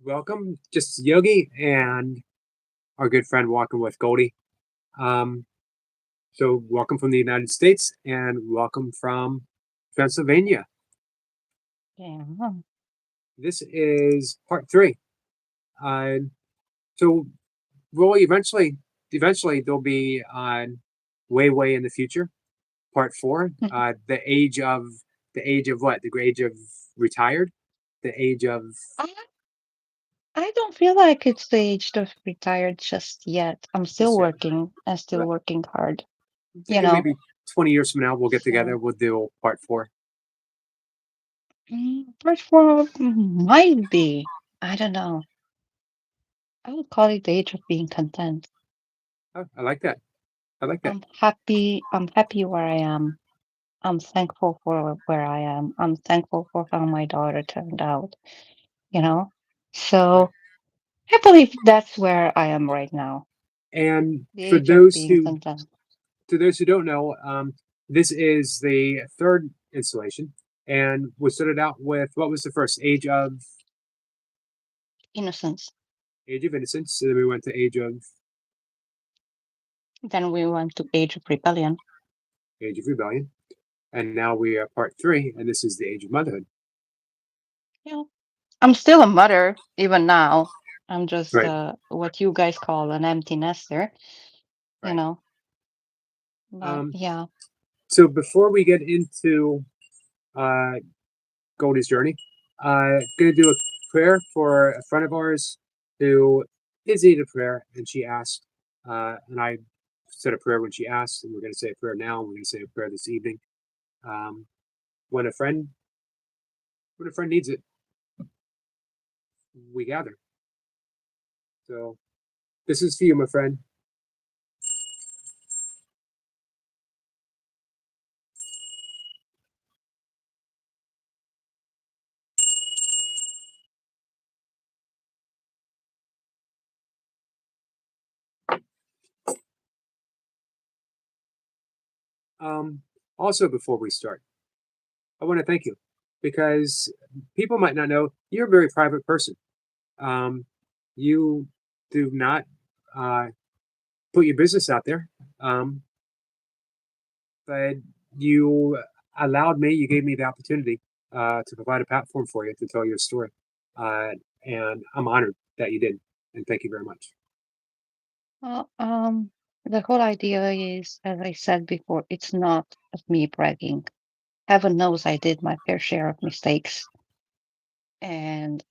Welcome, just Yogi and our good friend Walking with Goldy. Um, welcome from the United States and welcome from Pennsylvania. Yeah. This is part three. Uh, so we'll eventually there'll be way in the future, part four. The age of what? The age of retired. The age of I I don't feel like it's the age to retire just yet. I'm still just working and still I'm working hard, you thinking know. maybe 20 years from now we'll get together. So We'll do part four. part four might be. I don't know. I would call it the age of being content. Oh, I like that. I like that. I'm happy. I'm happy where I am. I'm thankful for where I am. I'm thankful for how my daughter turned out, you know. Right. So I believe that's where I am right now. And The age of being content. to those who don't know, this is the third installation, and we started out with what was the first Innocence. age of innocence. So then we went to Then we went to age of rebellion. age of rebellion, and now we are part three, and this is the age of motherhood. Yeah. I'm still a mother even now. I'm just Right, what you guys call an empty nester, you right. know. But Um, yeah, so before we get into uh, Goldie's journey, gonna do a prayer for a friend of ours who is needed a prayer, and she asked, and I said a prayer when she asked, and we're gonna say a prayer now. And we're gonna say a prayer this evening. Um, when a friend when a friend needs it, we gather. So this is for you, my friend. Um, Also, before we start, I want to thank you because people might not know you're a very private person. Um, you do not uh, put your business out there, but you allowed me. You gave me the opportunity to provide a platform for you to tell your story, uh, and I'm honored that you did. And thank you very much. well, the whole idea is, as I said before, it's not of me bragging. Heaven knows I did my fair share of mistakes, and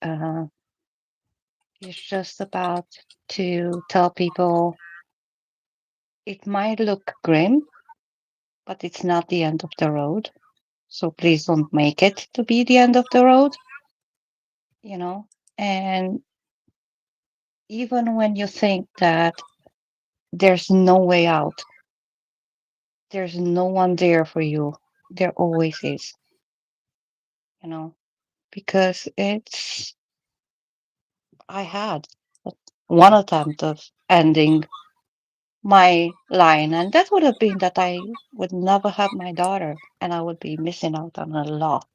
it's just about to tell people it might look grim, but it's not the end of the road. So please don't make it to be the end of the road, you know. And even when you think that there's no way out, there's no one there for you, there always is, you know, because I had one attempt of ending my line, and that would have been that I would never have my daughter and I would be missing out on a lot.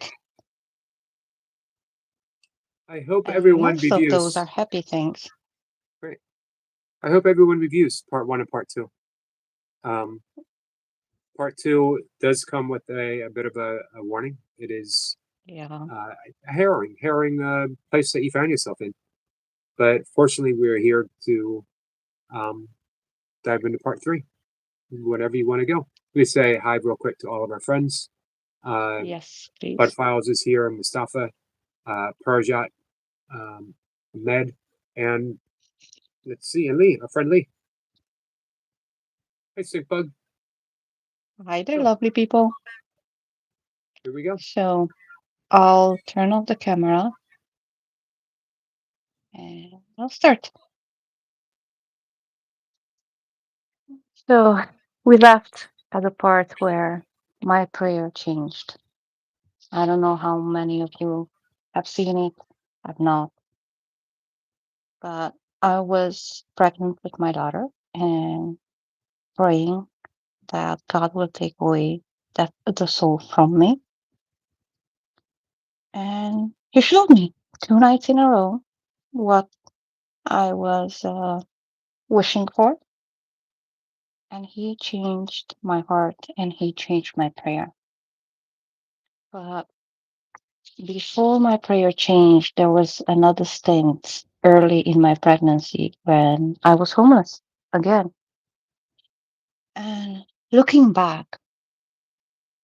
I hope And everyone most of those are reviews. happy things. Right. I hope everyone reviews part one and part two. Um, Part two does come with a bit of a warning. It is Yeah. a harrowing place that you found yourself in. But fortunately, we are here to um, dive into part three. Whatever you want to go. We say hi real quick to all of our friends. Uh, Yes, Bud please. Files is here, Mustafa, Parajat, um, Med, and let's see, and Lee, our friend Lee. Hey, Sick Bug. Hi there, So lovely people. here we go. So I'll turn off the camera and I'll start. So we left at the part where my prayer changed. I don't know how many of you have seen it. I've not, but I was pregnant with my daughter and praying that God will take away the soul from me. And He showed me 2 nights in a row. what I was wishing for, and he changed my heart and he changed my prayer. But before my prayer changed, there was another stint early in my pregnancy when I was homeless again. And looking back,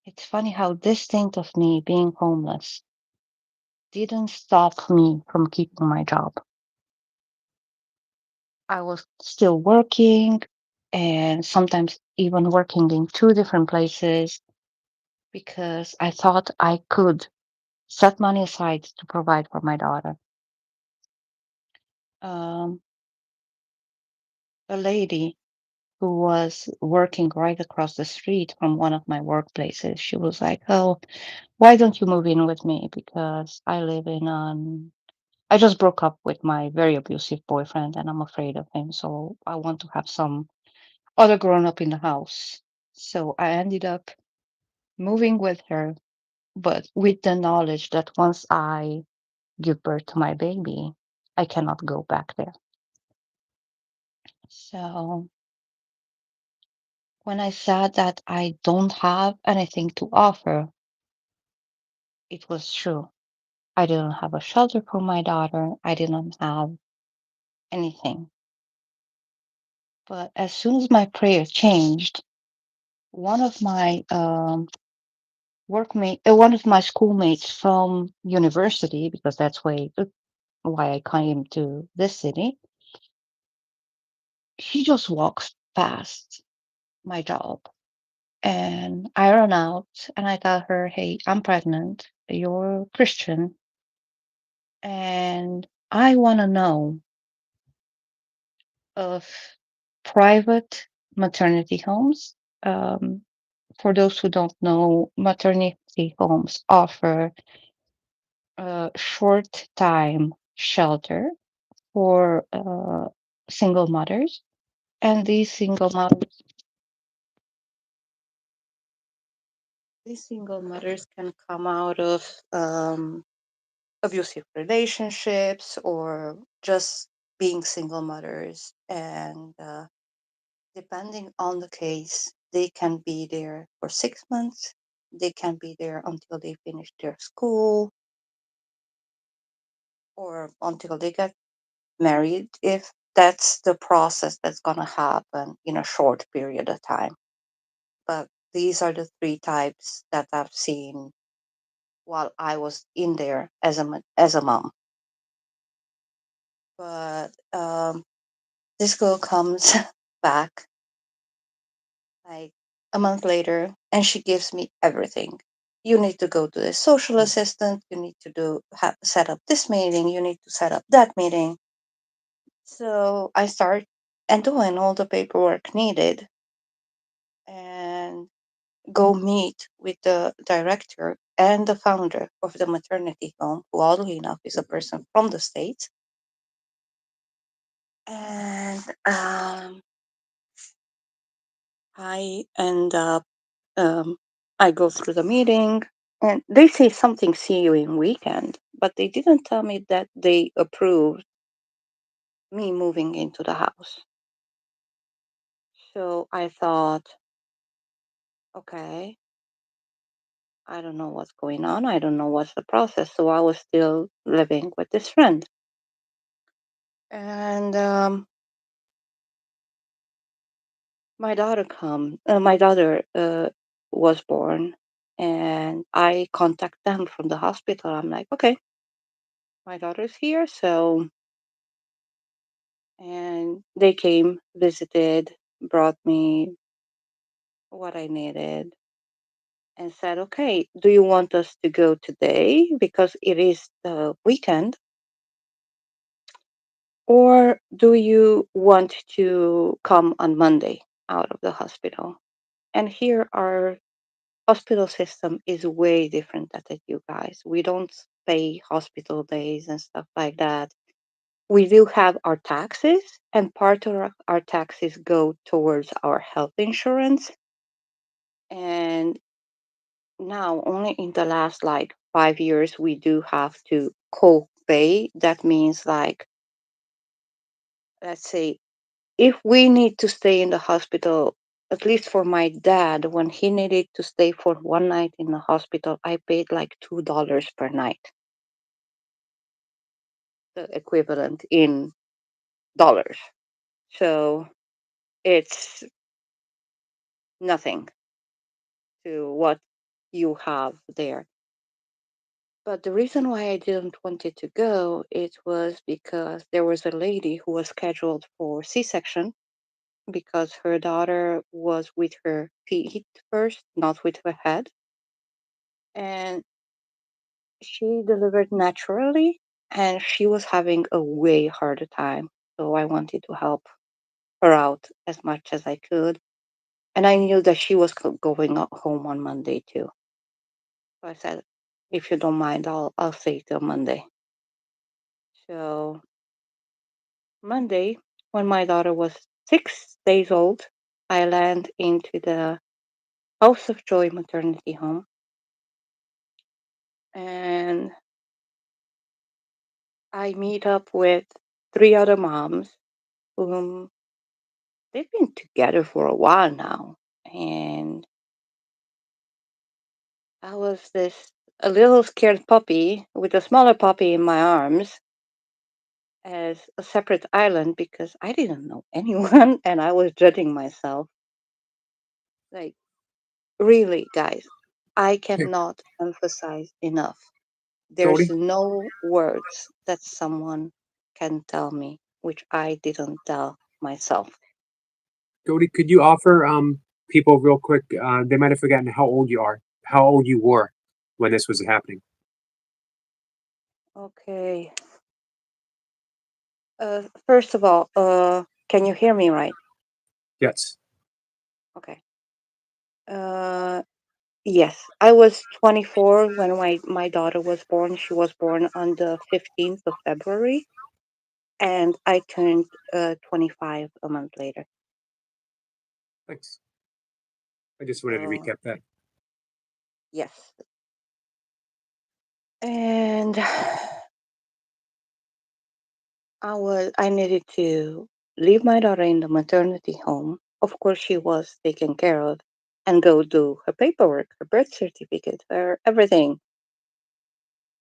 it's funny how this stint of me being homeless didn't stop me from keeping my job. I was still working and sometimes even working in two different places because I thought I could set money aside to provide for my daughter. Um, a lady who was working right across the street from one of my workplaces, she was like, "Oh, why don't you move in with me? Because I live in I just broke up with my very abusive boyfriend and I'm afraid of him. So I want to have some other grown up in the house." So I ended up moving with her, but with the knowledge that once I give birth to my baby, I cannot go back there. So when I said that I don't have anything to offer, it was true. I didn't have a shelter for my daughter. I didn't have anything. But as soon as my prayer changed, one of my one of my schoolmates from university, because that's why I came to this city, she just walks past my job. And I run out and I tell her, "Hey, I'm pregnant. You're Christian. And I want to know of private maternity homes." Um, for those who don't know, maternity homes offer short time shelter for single mothers. And these single mothers can come out of abusive relationships or just being single mothers. And depending on the case, they can be there for 6 months. They can be there until they finish their school or until they get married, if that's the process that's going to happen in a short period of time. But these are the three types that I've seen while I was in there as as a mom. But this girl comes back like a month later, and she gives me everything. You need to go to the social assistant. You need to set up this meeting. You need to set up that meeting. So I start and doing all the paperwork needed, and go meet with the director and the founder of the maternity home, who oddly enough is a person from the States. And I end up, um, I go through the meeting and they say something, "See you in weekend," but they didn't tell me that they approved me moving into the house. So I thought, okay, I don't know what's going on. I don't know what's the process. So I was still living with this friend. And my daughter was born, and I contact them from the hospital. I'm like, okay, my daughter's here. So, and they came, visited, brought me what I needed, and said, okay, do you want us to go today because it is the weekend? Or do you want to come on Monday out of the hospital? And here our hospital system is way different than you guys. We don't pay hospital days and stuff like that. We do have our taxes, and part of our taxes go towards our health insurance. And now, only in the last like 5 years, we do have to co-pay. That means like let's say, if we need to stay in the hospital, at least for my dad, when he needed to stay for one night in the hospital, I paid like $2 per night, the equivalent in dollars. So it's nothing to what you have there. But the reason why I didn't want it to go, it was because there was a lady who was scheduled for C-section because her daughter was with her feet first, not with her head. And she delivered naturally and she was having a way harder time. So I wanted to help her out as much as I could. And I knew that she was going home on Monday too. So I said, if you don't mind, I'll stay till Monday. So Monday, when my daughter was 6 days old, I land into the House of Joy maternity home, and I meet up with three other moms whom they've been together for a while now. And I was this a little scared puppy with a smaller puppy in my arms as a separate island because I didn't know anyone and I was judging myself. Like, really, guys, I Hey, cannot emphasize enough. There's Goldie, no words that someone can tell me which I didn't tell myself. Goldie, could you offer people real quick? They might have forgotten how old you are, how old you were when this was happening. Okay. First of all, can you hear me right? Yes. Okay. Uh, yes, I was 24 when my daughter was born. She was born on the 15th of February, and I turned 25 a month later. Thanks. I just wanted to So, recap that. yes. And I needed to leave my daughter in the maternity home. Of course, she was taken care of, and go do her paperwork, her birth certificate, her everything.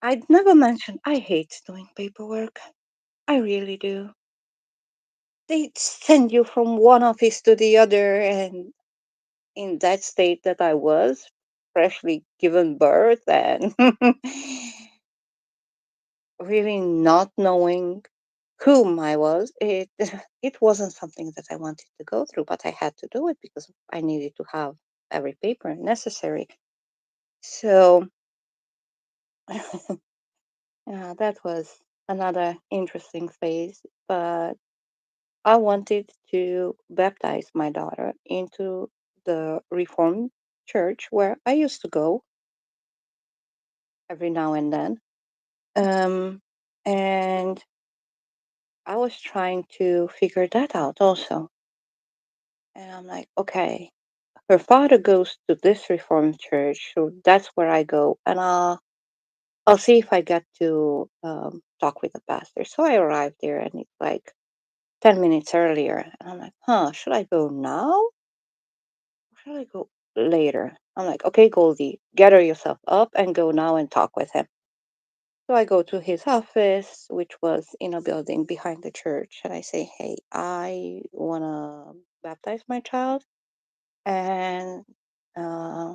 I'd never mentioned I hate doing paperwork. I really do. They send you from one office to the other, and in that state that I was, freshly given birth, and really not knowing whom I was, it wasn't something that I wanted to go through, but I had to do it because I needed to have every paper necessary. So yeah, that was another interesting phase. But I wanted to baptize my daughter into the Reformed church where I used to go every now and then. Um, and I was trying to figure that out also. And I'm like, okay, her father goes to this Reformed church, so that's where I go, and I'll see if I get to talk with the pastor. So I arrived there, and it's like 10 minutes earlier, and I'm like, huh, should I go now? Or should I go later? I'm like, okay, Goldie, gather yourself up and go now and talk with him. So I go to his office, which was in a building behind the church, and I say, hey, I wanna baptize my child, and uh,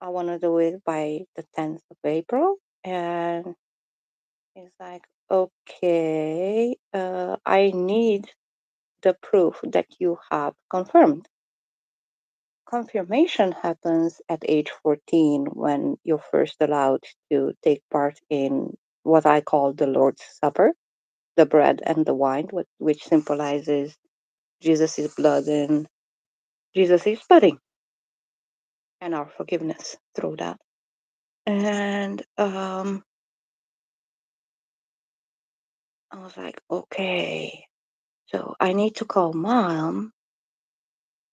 I want to do it by the 10th of April. And he's like, okay, I need the proof that you have confirmed. Confirmation happens at age 14 when you're first allowed to take part in what I call the Lord's Supper, the bread and the wine, which symbolizes Jesus' blood and Jesus' body and our forgiveness through that. And I was like, okay, so I need to call mom.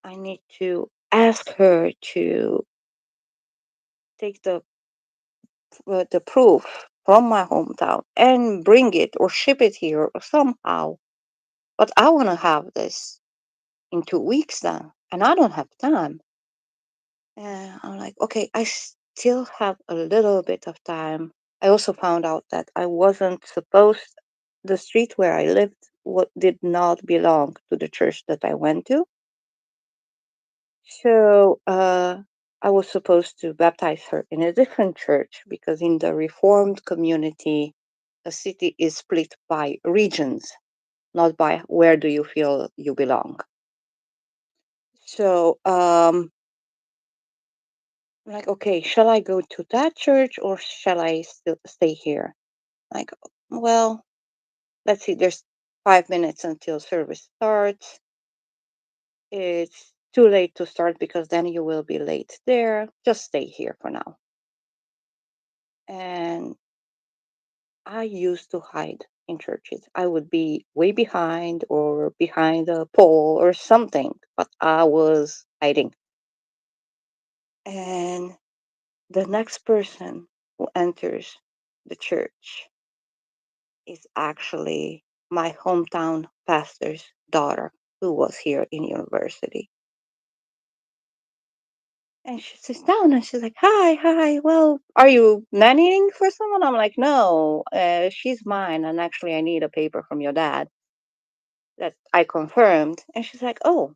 I need to ask her to take the proof from my hometown and bring it or ship it here or somehow. but I want to have this in 2 weeks then, and I don't have time. And I'm like, okay, I still have a little bit of time. I also found out that I wasn't supposed, the street where I lived what did not belong to the church that I went to. So I was supposed to baptize her in a different church because in the Reformed community, a city is split by regions, not by where do you feel you belong. So I'm like, okay, shall I go to that church or shall I still stay here? Like, well, let's see, there's 5 minutes until service starts. It's too late to start because then you will be late there. Just stay here for now. And I used to hide in churches. I would be way behind or behind a pole or something, but I was hiding. And the next person who enters the church is actually my hometown pastor's daughter who was here in university. And she sits down and she's like, hi, hi. Well, are you nannying for someone? I'm like, no, she's mine. And actually, I need a paper from your dad that I confirmed. And she's like, oh,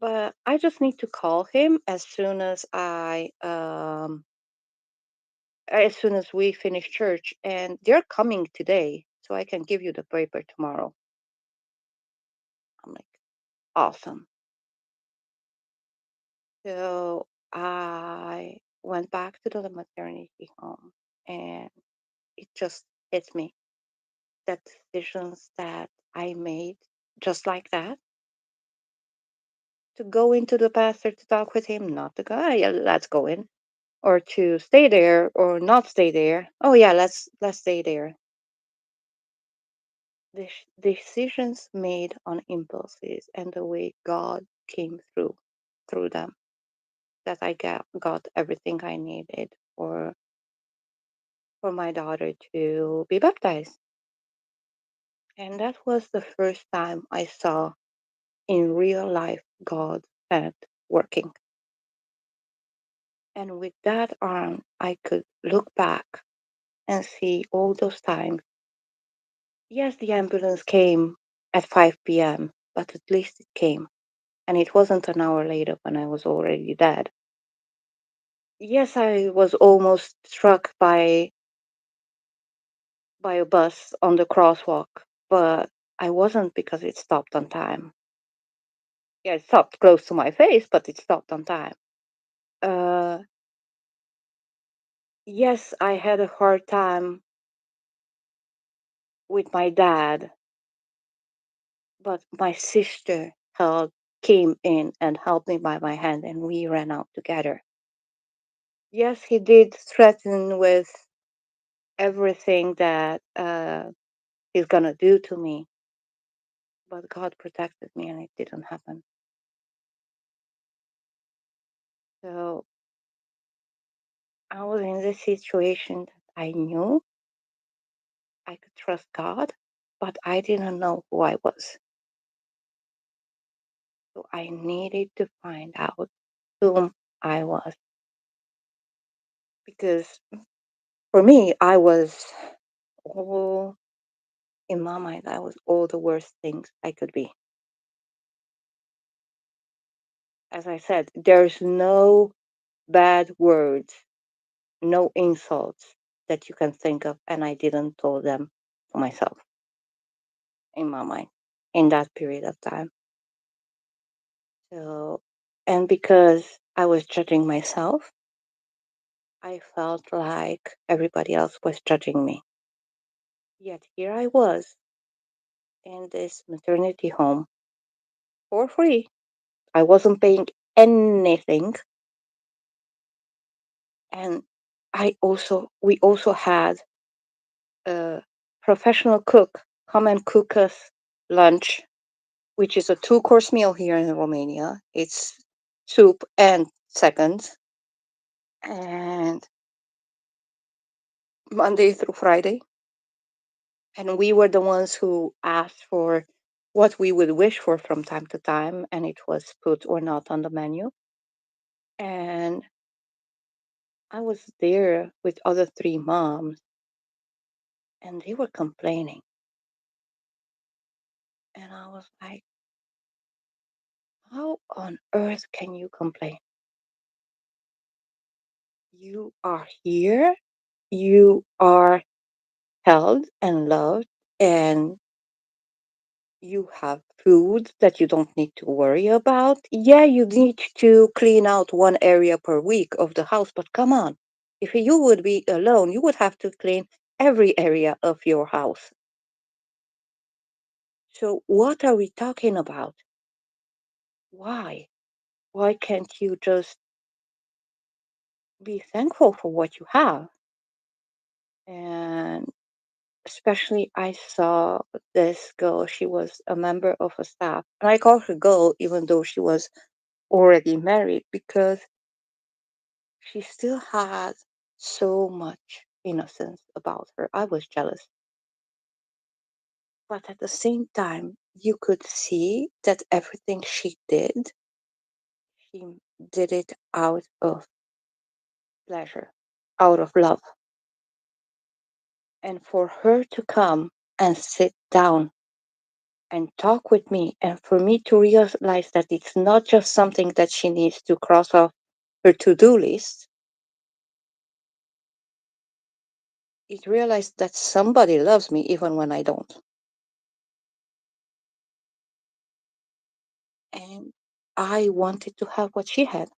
but I just need to call him as soon as we finish church. And they're coming today. So I can give you the paper tomorrow. I'm like, awesome. So I went back to the maternity home and it just hit me that decisions that I made just like that to go into the pastor to talk with him, not to go, "Ah, yeah, let's go in, or to stay there or not stay there. Oh yeah, let's stay there. The decisions made on impulses and the way God came through them that I got everything I needed for my daughter to be baptized. And that was the first time I saw in real life God's hand working. And with that arm, I could look back and see all those times. Yes, the ambulance came at 5 p.m., but at least it came. And it wasn't an hour later when I was already dead. Yes, I was almost struck by a bus on the crosswalk, but I wasn't because it stopped on time. Yeah, it stopped close to my face, but it stopped on time. Uh, yes, I had a hard time with my dad, but my sister came in and held me by my hand, and we ran out together. Yes, he did threaten with everything that he's gonna do to me, but God protected me, and it didn't happen. So I was in this situation that I knew I could trust God, but I didn't know who I was. So I needed to find out whom I was because for me, I was all in my mind, I was all the worst things I could be. As I said, there's no bad words, no insults that you can think of, and I didn't tell them to myself in my mind in that period of time. So, and because I was judging myself, I felt like everybody else was judging me. Yet here I was in this maternity home for free. I wasn't paying anything. And we also had a professional cook come and cook us lunch, which is a two-course meal here in Romania. It's soup and seconds, and Monday through Friday. And we were the ones who asked for what we would wish for from time to time, and it was put or not on the menu. And I was there with other three moms, and they were complaining. And I was like, how on earth can you complain? You are here, you are held and loved, and you have food that you don't need to worry about. Yeah, you need to clean out one area per week of the house, but come on. If you would be alone, you would have to clean every area of your house. So, what are we talking about? Why? Why can't you just be thankful for what you have? And especially, I saw this girl, she was a member of a staff. And I call her girl, even though she was already married, because she still had so much innocence about her. I was jealous. But at the same time, you could see that everything she did it out of pleasure, out of love. And for her to come and sit down and talk with me, and for me to realize that it's not just something that she needs to cross off her to do list, it realized that somebody loves me even when I don't. And I wanted to have what she had.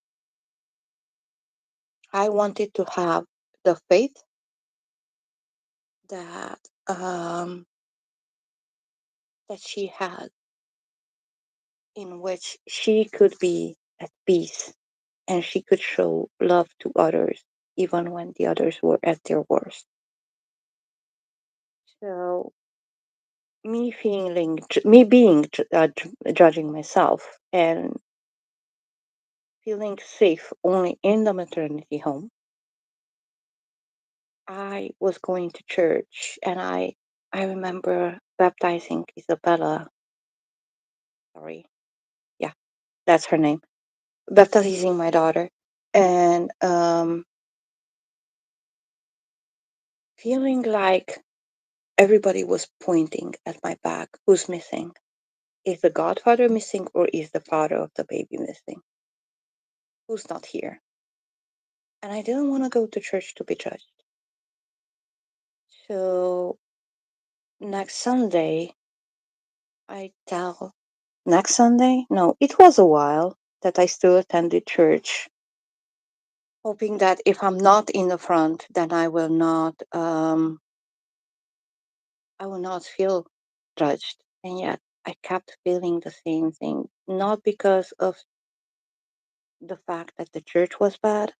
I wanted to have the faith that that she had, in which she could be at peace and she could show love to others even when the others were at their worst. So me being judging myself and feeling safe only in the maternity home, I was going to church, and I remember baptizing Isabella. Sorry, yeah, that's her name. Baptizing my daughter, and feeling like everybody was pointing at my back. Who's missing? Is the godfather missing, or is the father of the baby missing? Who's not here? And I didn't want to go to church to be judged. So next Sunday, I tell next Sunday? No, it was a while that I still attended church, hoping that if I'm not in the front, then I will not feel judged. And yet I kept feeling the same thing, not because of the fact that the church was bad,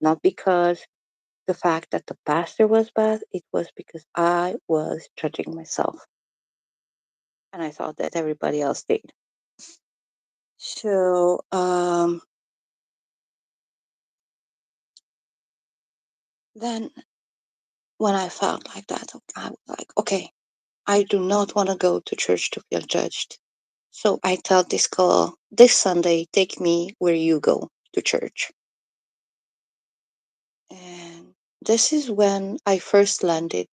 not because the fact that the pastor was bad, it was because I was judging myself. And I thought that everybody else did. So then when I felt like that, I was like, okay, I do not want to go to church to feel judged. So I tell this girl, this Sunday, take me where you go to church. And this is when I first landed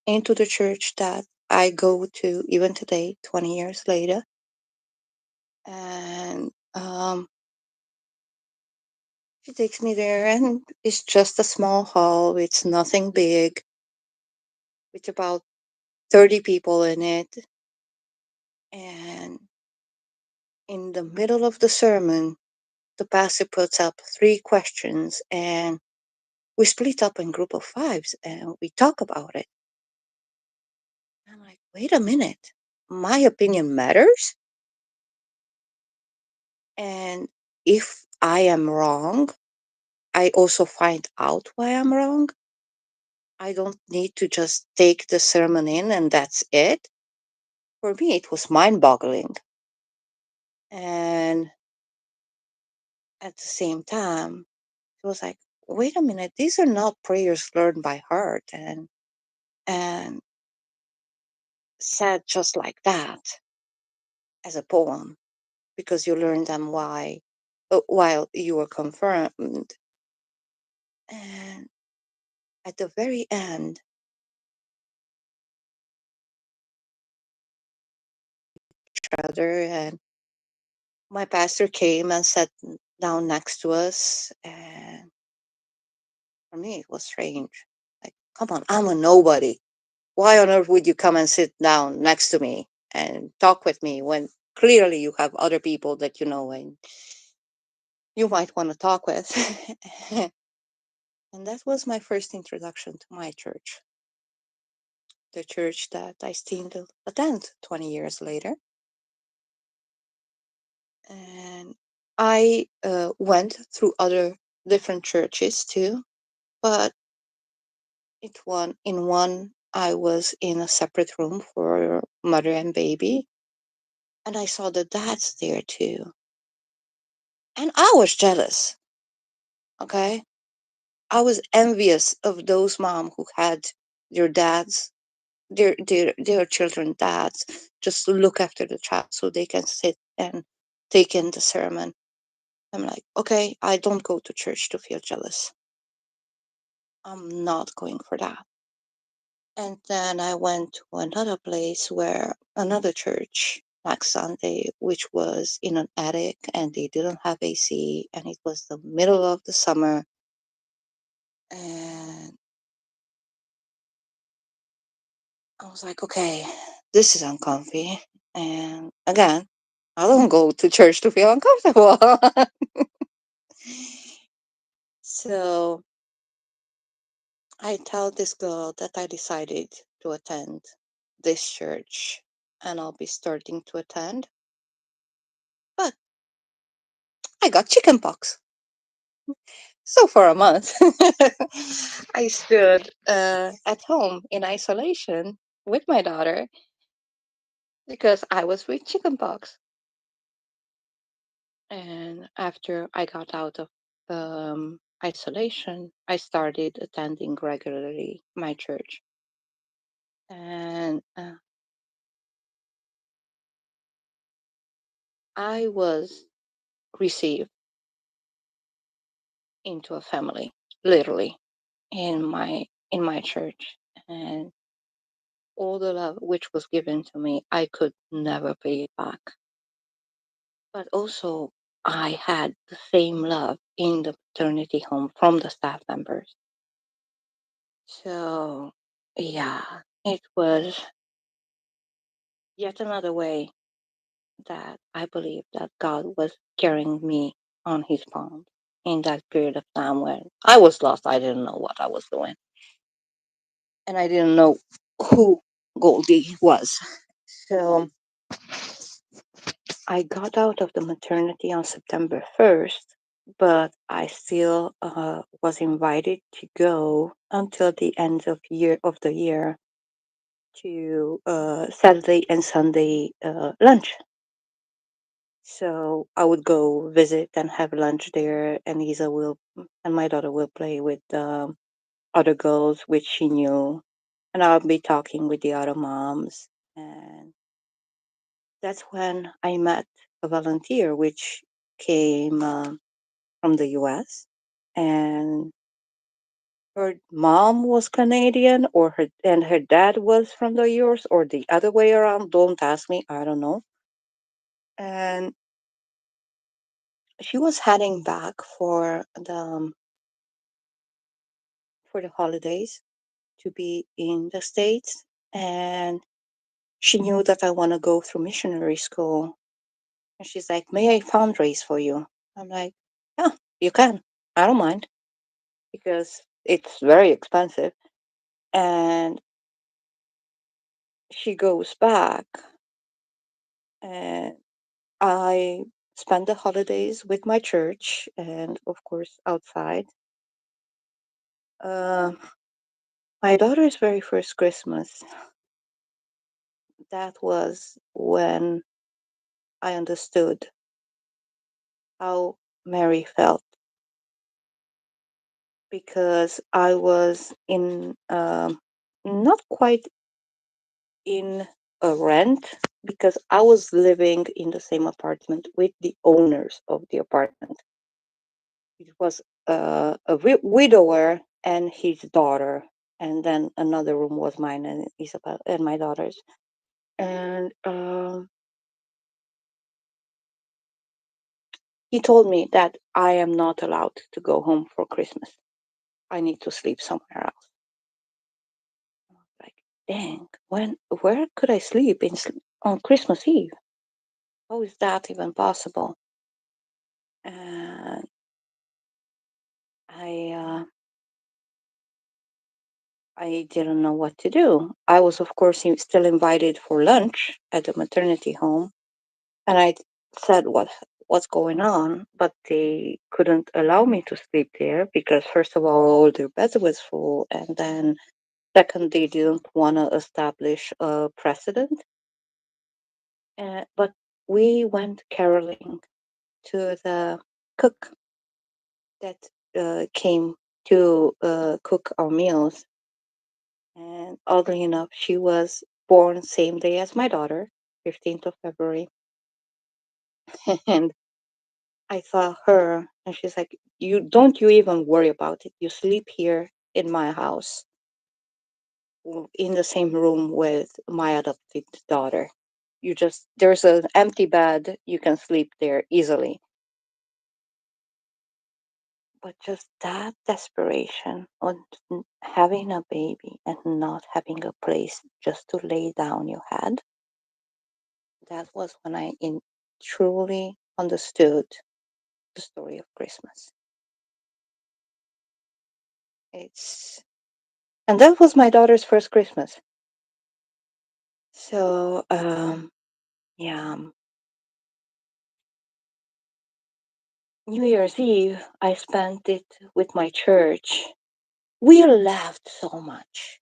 into the church that I go to even today, 20 years later. And she takes me there, and it's just a small hall. It's nothing big. It's about 30 people in it. And in the middle of the sermon, the pastor puts up three questions, and we split up in group of fives and we talk about it. I'm like, wait a minute, my opinion matters? And if I am wrong, I also find out why I'm wrong. I don't need to just take the sermon in and that's it. For me, it was mind boggling. And at the same time, it was like, wait a minute, these are not prayers learned by heart and said just like that. as a poem because you learn them while you were confirmed. And at the very end, each other, and my pastor came and sat down next to us. And for me, it was strange. Like, come on, I'm a nobody. Why on earth would you come and sit down next to me and talk with me when clearly you have other people that you know and you might want to talk with? And that was my first introduction to my church, the church that I still attend 20 years later. And I went through other different churches too, but in one I was in a separate room for mother and baby, and I saw the dads there too, and I was jealous. Okay, I was envious of those mom who had their dads, their children dads, just to look after the child so they can sit and take in the sermon. I'm like, okay, I don't go to church to feel jealous. I'm not going for that. And then I went to another place where another church next Sunday, which was in an attic and they didn't have AC and it was the middle of the summer. And I was like, okay, this is uncomfy. And again, I don't go to church to feel uncomfortable. So I tell this girl that I decided to attend this church and I'll be starting to attend. But I got chickenpox. So for a month, I stood at home in isolation with my daughter because I was with chickenpox. And after I got out of isolation, I started attending regularly my church. And I was received into a family, literally, in my church. And all the love which was given to me, I could never pay it back. But also, I had the same love in the maternity home from the staff members. So, yeah, it was yet another way that I believe that God was carrying me on his palm in that period of time when I was lost. I didn't know what I was doing. And I didn't know who Goldie was. So I got out of the maternity on September 1st, but I still was invited to go until the end of the year to Saturday and Sunday lunch. So I would go visit and have lunch there, and Isa will and my daughter will play with other girls which she knew, and I'll be talking with the other moms. And that's when I met a volunteer which came from the US, and her mom was Canadian or her dad was from the US or the other way around. Don't ask me, I don't know. And she was heading back for the holidays to be in the States, and she knew that I want to go through missionary school. And she's like, "May I fundraise for you?" I'm like, "Yeah, you can. I don't mind because it's very expensive." And she goes back, and I spend the holidays with my church and, of course, outside. Uh, my daughter's very first Christmas, that was when I understood how Mary felt because I was in not quite in a rent. because I was living in the same apartment with the owners of the apartment. It was a widower and his daughter, and then another room was mine and Isabel and my daughters. And he told me that I am not allowed to go home for Christmas. I need to sleep somewhere else. Like, dang, where could I sleep on Christmas Eve? How is that even possible? And I I didn't know what to do. I was, of course, still invited for lunch at the maternity home, and I said what's going on, but they couldn't allow me to sleep there because, first of all their bed was full, and then second, they didn't want to establish a precedent. But we went caroling to the cook that came to cook our meals. And oddly enough, she was born same day as my daughter, 15th of February. And I saw her, and she's like, you even worry about it. You sleep here in my house, in the same room with my adopted daughter. There's an empty bed, you can sleep there easily. But just that desperation on having a baby and not having a place just to lay down your head, that was when truly understood the story of Christmas. It's and that was my daughter's first Christmas. So yeah, New Year's Eve I spent it with my church. We laughed so much.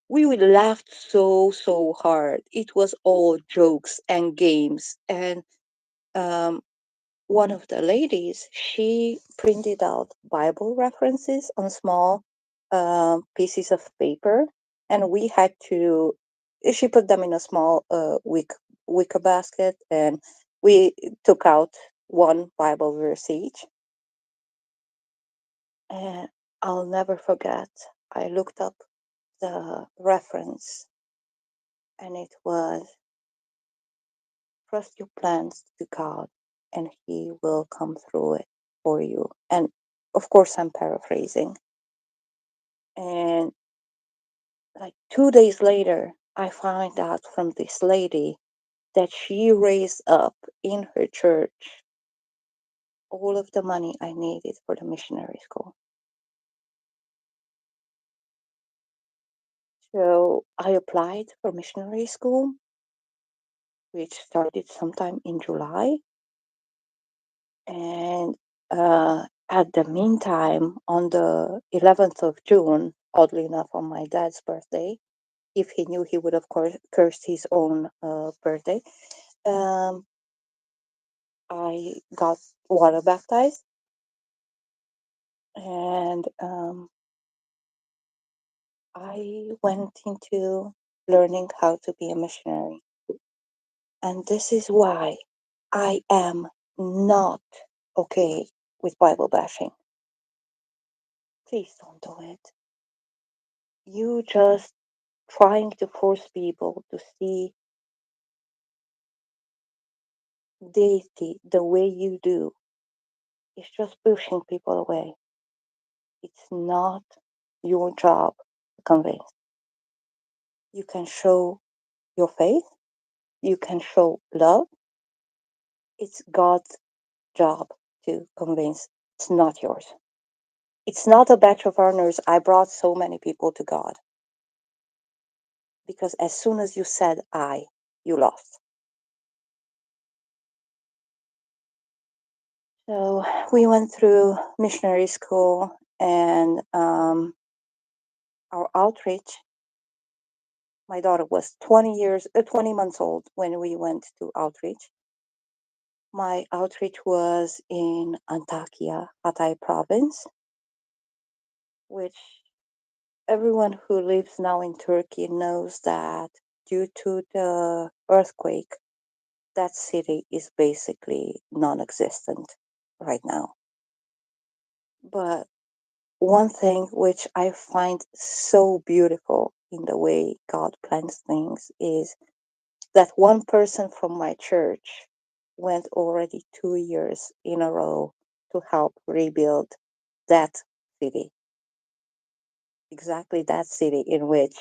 We would laughed so hard. It was all jokes and games. And um, one of the ladies, she printed out Bible references on small pieces of paper, and we had to. She put them in a small wicker basket, and we took out one Bible verse each. And I'll never forget. I looked up the reference, and it was trust your plans to God and He will come through it for you. And of course, I'm paraphrasing. And like 2 days later, I find out from this lady that she raised up in her church all of the money I needed for the missionary school. So I applied for missionary school, which started sometime in July. And at the meantime, on the 11th of June, oddly enough, on my dad's birthday, if he knew, he would have cursed his own birthday. Um, I got water baptized, and I went into learning how to be a missionary. And this is why I am not okay with Bible bashing. Please don't do it. You just trying to force people to see deity the way you do is just pushing people away. It's not your job to convince. You can show your faith, you can show love. It's God's job to convince. It's not yours. It's not a badge of honors. I brought so many people to God because as soon as you said I, you lost. So we went through missionary school, and our outreach. My daughter was 20 months old when we went to outreach. My outreach was in Antakya, Hatay province, which everyone who lives now in Turkey knows that due to the earthquake, that city is basically non existent right now. But one thing which I find so beautiful in the way God plans things is that one person from my church went already 2 years in a row to help rebuild that city, exactly that city in which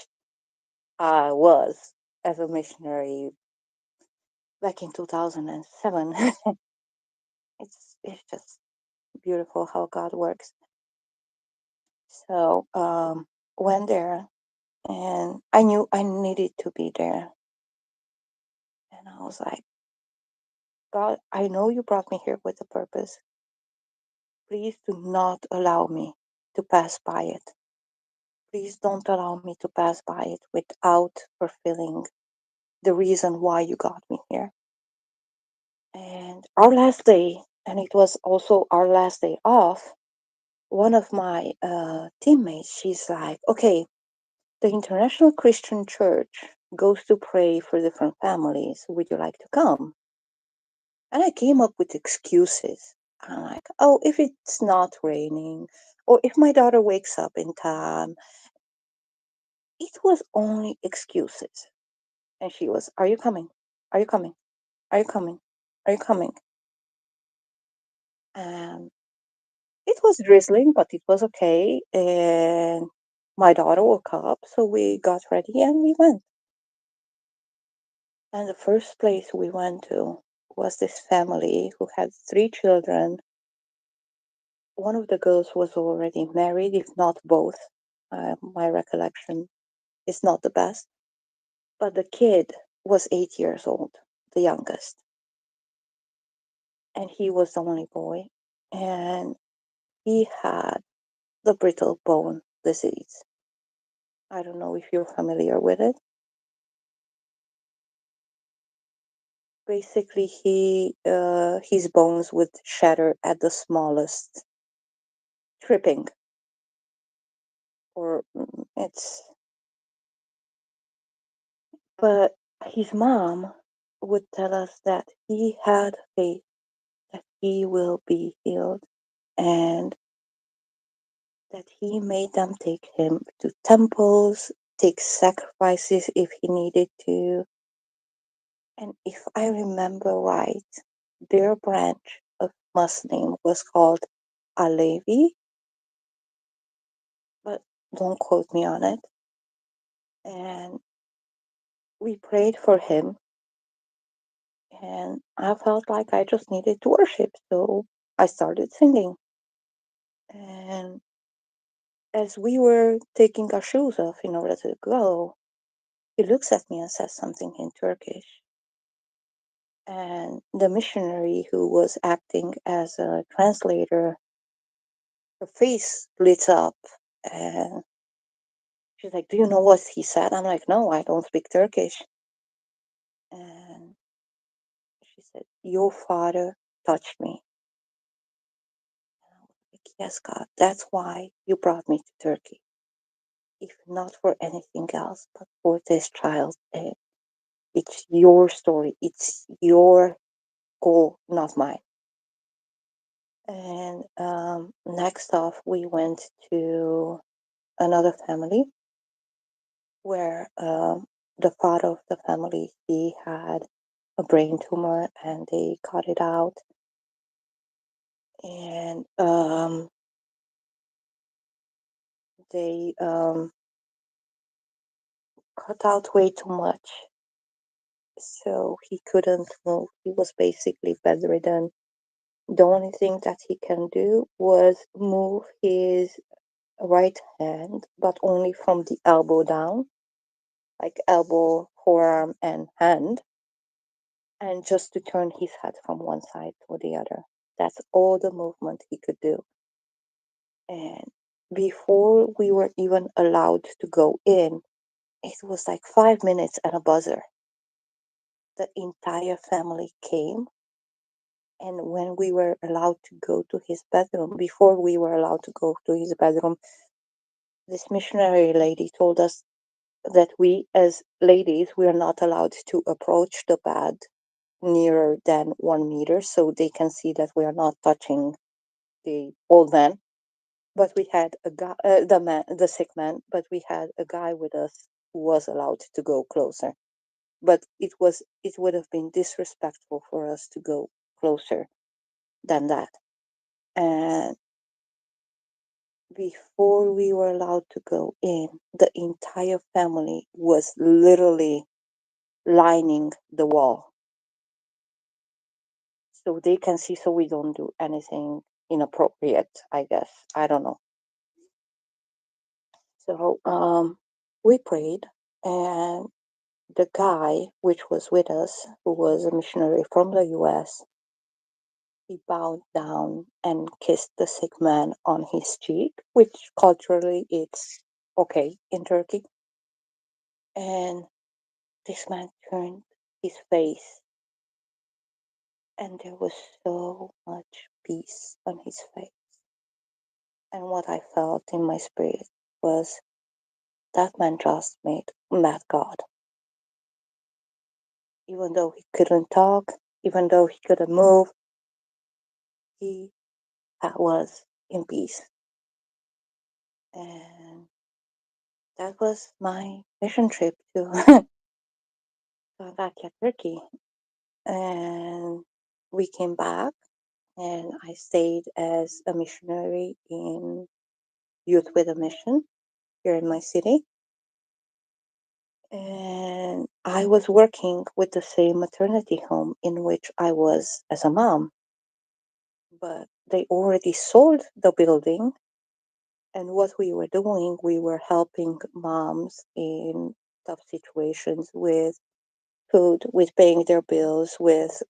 I was as a missionary back in 2007. It's just beautiful how God works. So went there, and I knew I needed to be there, and I was like, God, I know you brought me here with a purpose. Please do not allow me to pass by it. Please don't allow me to pass by it without fulfilling the reason why you got me here. And our last day, and it was also our last day off, one of my teammates, she's like, okay, the International Christian Church goes to pray for different families. Would you like to come? And I came up with excuses. I'm like, oh, if it's not raining, or if my daughter wakes up in time. It was only excuses. And she was, are you coming? Are you coming? Are you coming? Are you coming? And it was drizzling, but it was okay. And my daughter woke up, so we got ready and we went. And the first place we went to was this family who had 3 children. One of the girls was already married, if not both. My recollection is not the best. But the kid was 8 years old, the youngest. And he was the only boy. And he had the brittle bone disease. I don't know if you're familiar with it. Basically, his bones would shatter at the smallest tripping, or it's. But his mom would tell us that he had faith that he will be healed, and that he made them take him to temples, take sacrifices if he needed to. And if I remember right, their branch of Muslim was called Alevi, but don't quote me on it. And we prayed for him, and I felt like I just needed to worship, so I started singing. And as we were taking our shoes off in order to go, he looks at me and says something in Turkish. And the missionary who was acting as a translator, her face lit up, and she's like, do you know what he said? I'm like, no, I don't speak Turkish. And she said, your father touched me. And I was like, yes, God, that's why you brought me to Turkey. If not for anything else, but for this child. And it's your story, it's your goal, not mine. And next off, we went to another family where the father of the family, he had a brain tumor and they cut it out, and they cut out way too much, so he couldn't move. He was basically bedridden. The only thing that he can do was move his right hand, but only from the elbow down, like elbow, forearm, and hand, and just to turn his head from one side to the other. That's all the movement he could do. And before we were even allowed to go in, it was like 5 minutes and a buzzer. The entire family came. And when we were allowed to go to his bedroom, before we were allowed to go to his bedroom, this missionary lady told us, that we as ladies, we are not allowed to approach the bed nearer than 1 meter so they can see that we are not touching the old man. But we had a guy, the sick man, but we had a guy with us who was allowed to go closer. But it would have been disrespectful for us to go closer than that. And before we were allowed to go in, the entire family was literally lining the wall so they can see, so we don't do anything inappropriate, I guess. I don't know. So we prayed, and the guy which was with us, who was a missionary from the US, he bowed down and kissed the sick man on his cheek, which culturally it's okay in Turkey. And this man turned his face, and there was so much peace on his face. And what I felt in my spirit was that man just met God. Even though he couldn't talk, even though he couldn't move, he was in peace. And that was my mission trip to Slovakia, Turkey. And we came back, and I stayed as a missionary in Youth with a Mission here in my city. And I was working with the same maternity home in which I was as a mom, but they already sold the building. And what we were doing, we were helping moms in tough situations with food, with paying their bills, with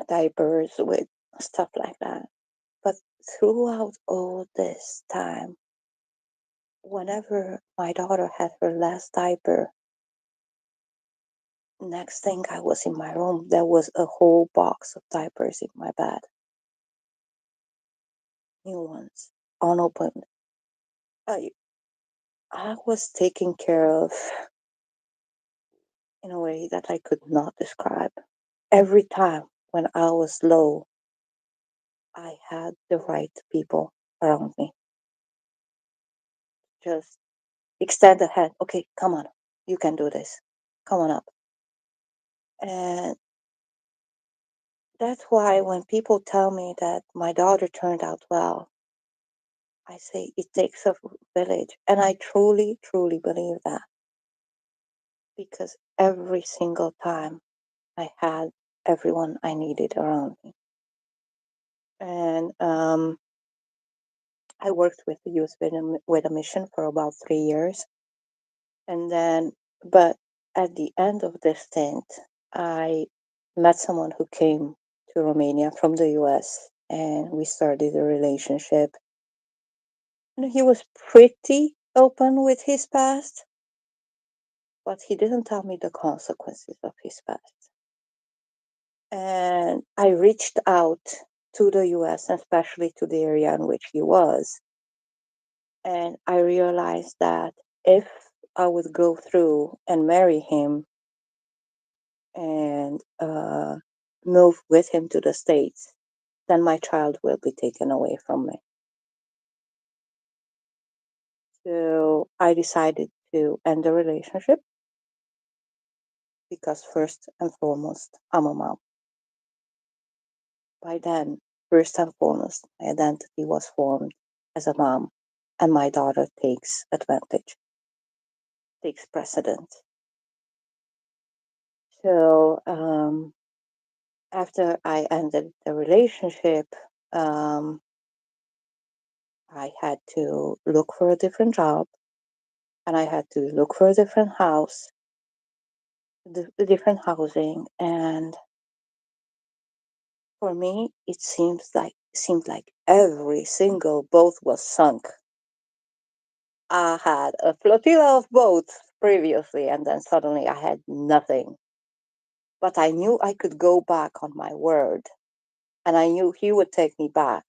diapers, with stuff like that. But throughout all this time, whenever my daughter had her last diaper, next thing I was in my room, there was a whole box of diapers in my bed, new ones, unopened. I, I was taken care of in a way that I could not describe. Every time when I was low, I had the right people around me. Just extend a hand. Okay, come on. You can do this. Come on up. And that's why when people tell me that my daughter turned out well, I say it takes a village. And I truly, truly believe that because every single time I had everyone I needed around me. And I worked with the youth with a mission for about 3 years. And then, but at the end of this stint, I met someone who came to Romania from the US and we started a relationship. And he was pretty open with his past, but he didn't tell me the consequences of his past. And I reached out to the US, and especially to the area in which he was. And I realized that if I would go through and marry him and move with him to the States, then my child will be taken away from me. So I decided to end the relationship because, first and foremost, I'm a mom. By then, first and foremost, my identity was formed as a mom, and my daughter takes advantage, takes precedent. So after I ended the relationship, um, I had to look for a different job and I had to look for a different house, different housing. And for me, it seemed like every single boat was sunk. I had a flotilla of boats previously, and then suddenly I had nothing. But I knew I could go back on my word, and I knew he would take me back.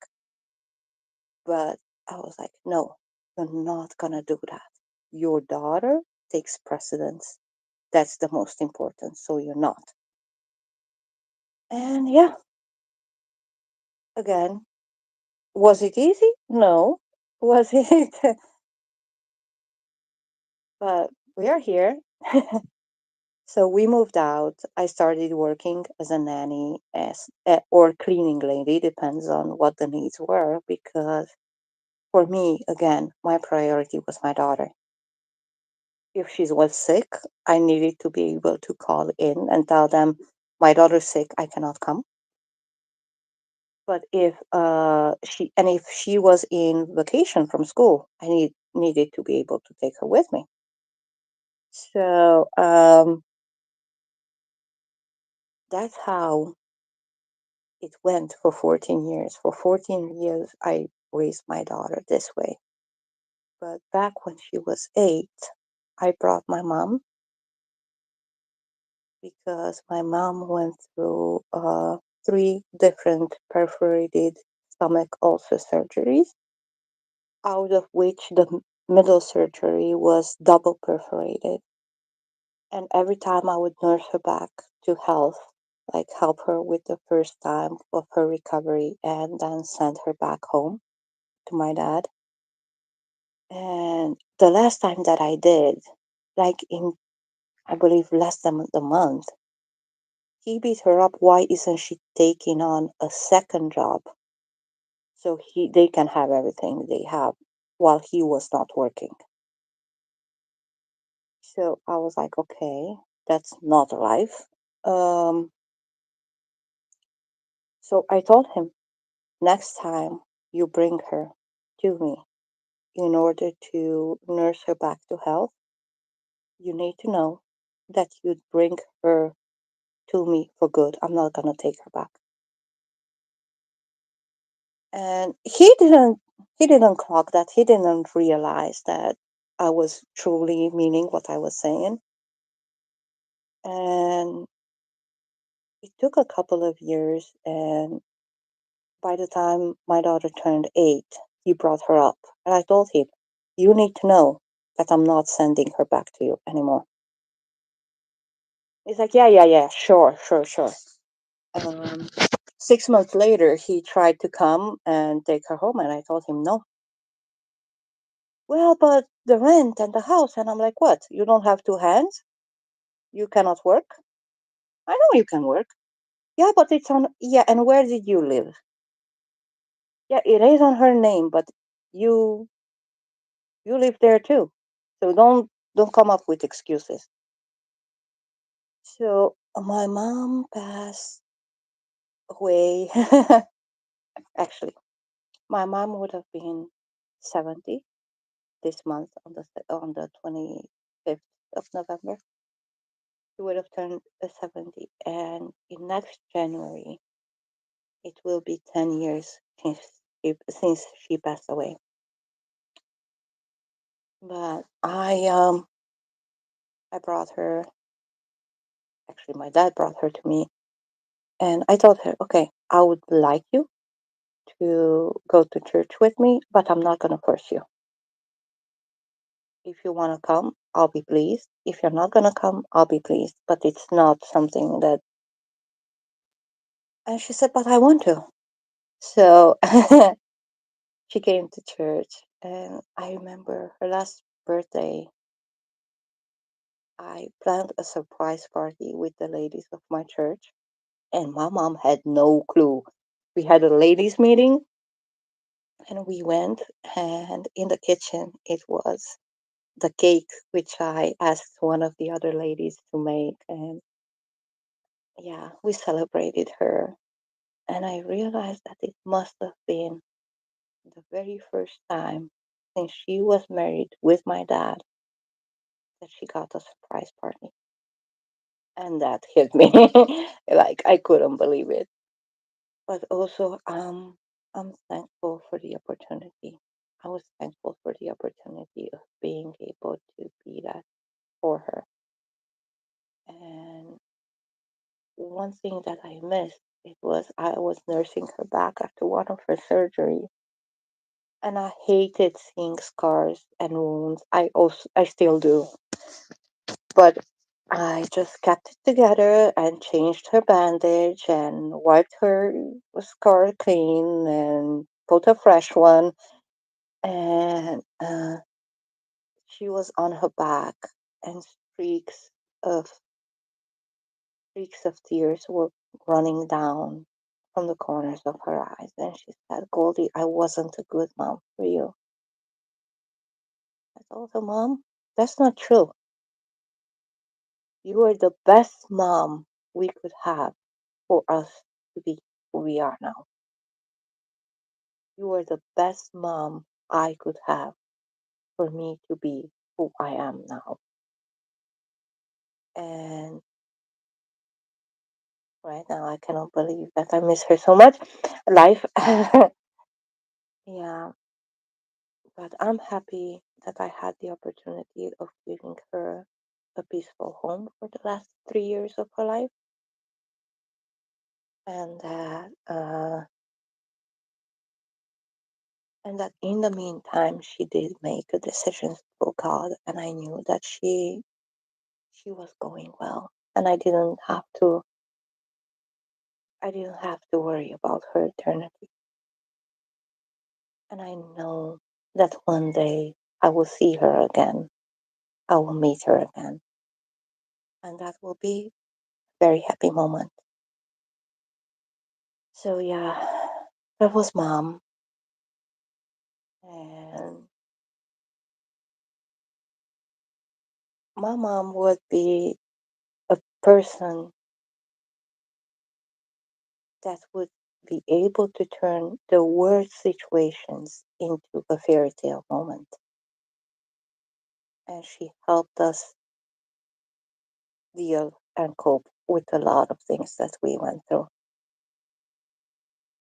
But I was like, no, you're not gonna do that. your daughter takes precedence. That's the most important. So you're not. And yeah, again, was it easy? No. Was it? But we are here. So we moved out. I started working as a nanny, as or cleaning lady, depends on what the needs were. Because for me, again, my priority was my daughter. If she was sick, I needed to be able to call in and tell them my daughter's sick, I cannot come. But if she was in vacation from school, I needed to be able to take her with me. So that's how it went for 14 years. For 14 years, I raised my daughter this way. But back when she was 8, I brought my mom because my mom went through 3 different perforated stomach ulcer surgeries, out of which the middle surgery was double perforated. And every time I would nurse her back to health, like help her with the first time of her recovery and then send her back home to my dad. And the last time that I did, like in, I believe, less than a month, he beat her up. Why isn't she taking on a second job so they can have everything they have while he was not working? So I was like, okay, that's not life. Um, so I told him, next time you bring her to me in order to nurse her back to health, you need to know that you'd bring her to me for good. I'm not gonna take her back. And he didn't clock that. He didn't realize that I was truly meaning what I was saying. And it took a couple of years, and by the time my daughter turned 8, he brought her up. And I told him, you need to know that I'm not sending her back to you anymore. He's like, yeah, yeah, yeah, sure, sure, sure. Um, 6 months later, he tried to come and take her home, and I told him no. Well, but the rent and the house, and I'm like, what? You don't have 2 hands? You cannot work? I know you can work. Yeah, but it's on. Yeah, and where did you live? Yeah, it is on her name, but you you live there too. So don't come up with excuses. So my mom passed away. Actually, my mom would have been 70 this month on the 25th of November. She would have turned 70, and in next January it will be 10 years since she passed away. But I brought her. Actually, my dad brought her to me, and I told her, okay, I would like you to go to church with me, but I'm not gonna force you. If you want to come, I'll be pleased. If you're not gonna come, I'll be pleased. But it's not something that. And she said, but I want to. So she came to church, and I remember her last birthday. I planned a surprise party with the ladies of my church, and my mom had no clue. We had a ladies' meeting, and we went, and in the kitchen, it was the cake, which I asked one of the other ladies to make. And yeah, we celebrated her. And I realized that it must have been the very first time since she was married with my dad that she got a surprise party. And that hit me. Like I couldn't believe it. But also I'm thankful for the opportunity. I was thankful for the opportunity of being able to be that for her. And one thing that I missed, it was I was nursing her back after one of her surgeries. and I hated seeing scars and wounds. I still do, but I just kept it together and changed her bandage and wiped her scar clean and put a fresh one. And she was on her back, and of streaks of tears were running down from the corners of her eyes. And she said, "Goldie, I wasn't a good mom for you." I told her, "Mom, that's not true. You are the best mom we could have for us to be who we are now. You are the best mom I could have for me to be who I am now." And right now, I cannot believe that I miss her so much. Life. Yeah, but I'm happy that I had the opportunity of giving her a peaceful home for the last 3 years of her life, and that in the meantime she did make a decision for God, and I knew that she was going well, and I didn't have to worry about her eternity. And I know that one day I will see her again. I will meet her again, and that will be a very happy moment. So yeah, that was mom, and my mom would be a person that would be able to turn the worst situations into a fairy tale moment. And she helped us deal and cope with a lot of things that we went through.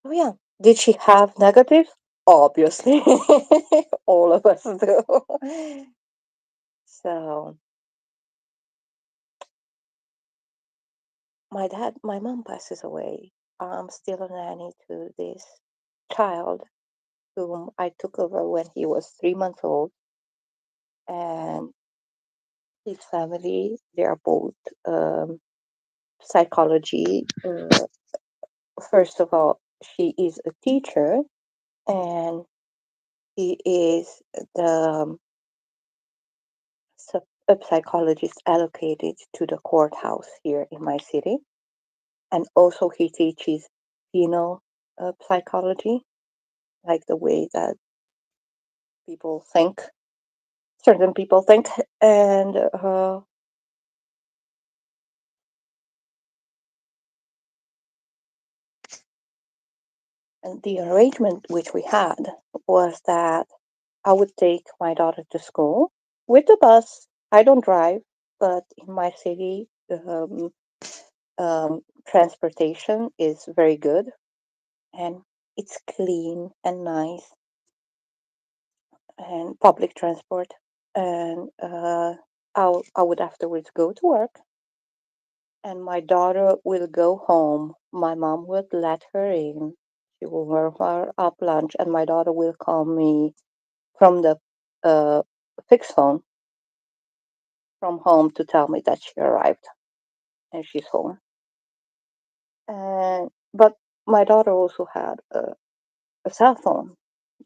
Oh, yeah. Did she have negatives? Obviously. All of us do. So, my mom passes away. I'm still a nanny to this child whom I took over when he was 3 months old. And his family, they are both um, psychology. First of all, she is a teacher, and he is the a psychologist allocated to the courthouse here in my city. And also, he teaches penal psychology, like the way that people think, certain people think. And the arrangement which we had was that I would take my daughter to school with the bus. I don't drive, but in my city, transportation is very good, and it's clean and nice, and public transport. And I would afterwards go to work, and my daughter will go home. My mom would let her in. She will warm her up lunch, and my daughter will call me from the uh, fixed phone from home to tell me that she arrived and she's home. And but my daughter also had a cell phone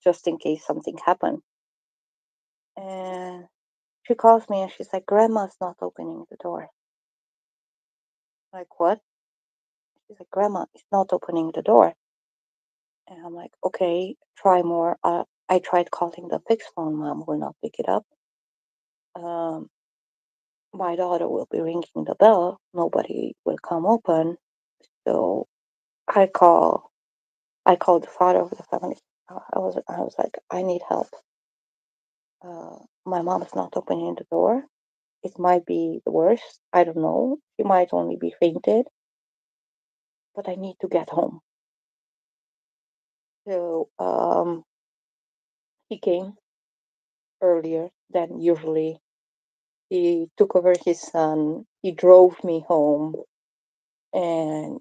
just in case something happened. And she calls me and she's like, "Grandma's not opening the door." Like, what? She's like, "Grandma is not opening the door." And I'm like, "Okay, try more." I tried calling the fixed phone. Mom will not pick it up. Um, my daughter will be ringing the bell. Nobody will come open. So I call. I called the father of the family. I was like, "I need help. My mom is not opening the door. It might be the worst. I don't know. She might only be fainted, but I need to get home." So he came earlier than usually. He took over his son. He drove me home, and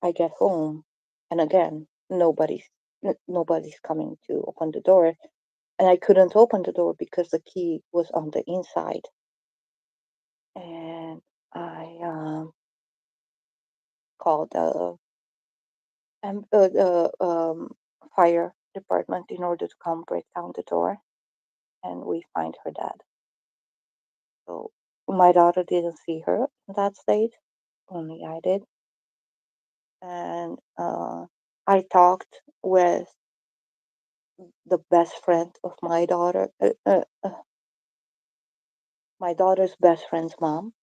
I get home, and again, nobody. nobody's coming to open the door. And I couldn't open the door because the key was on the inside. And I called the fire department in order to come break down the door, and we find her dead. So my daughter didn't see her in that state, only I did. And I talked with the best friend of my daughter's best friend's mom,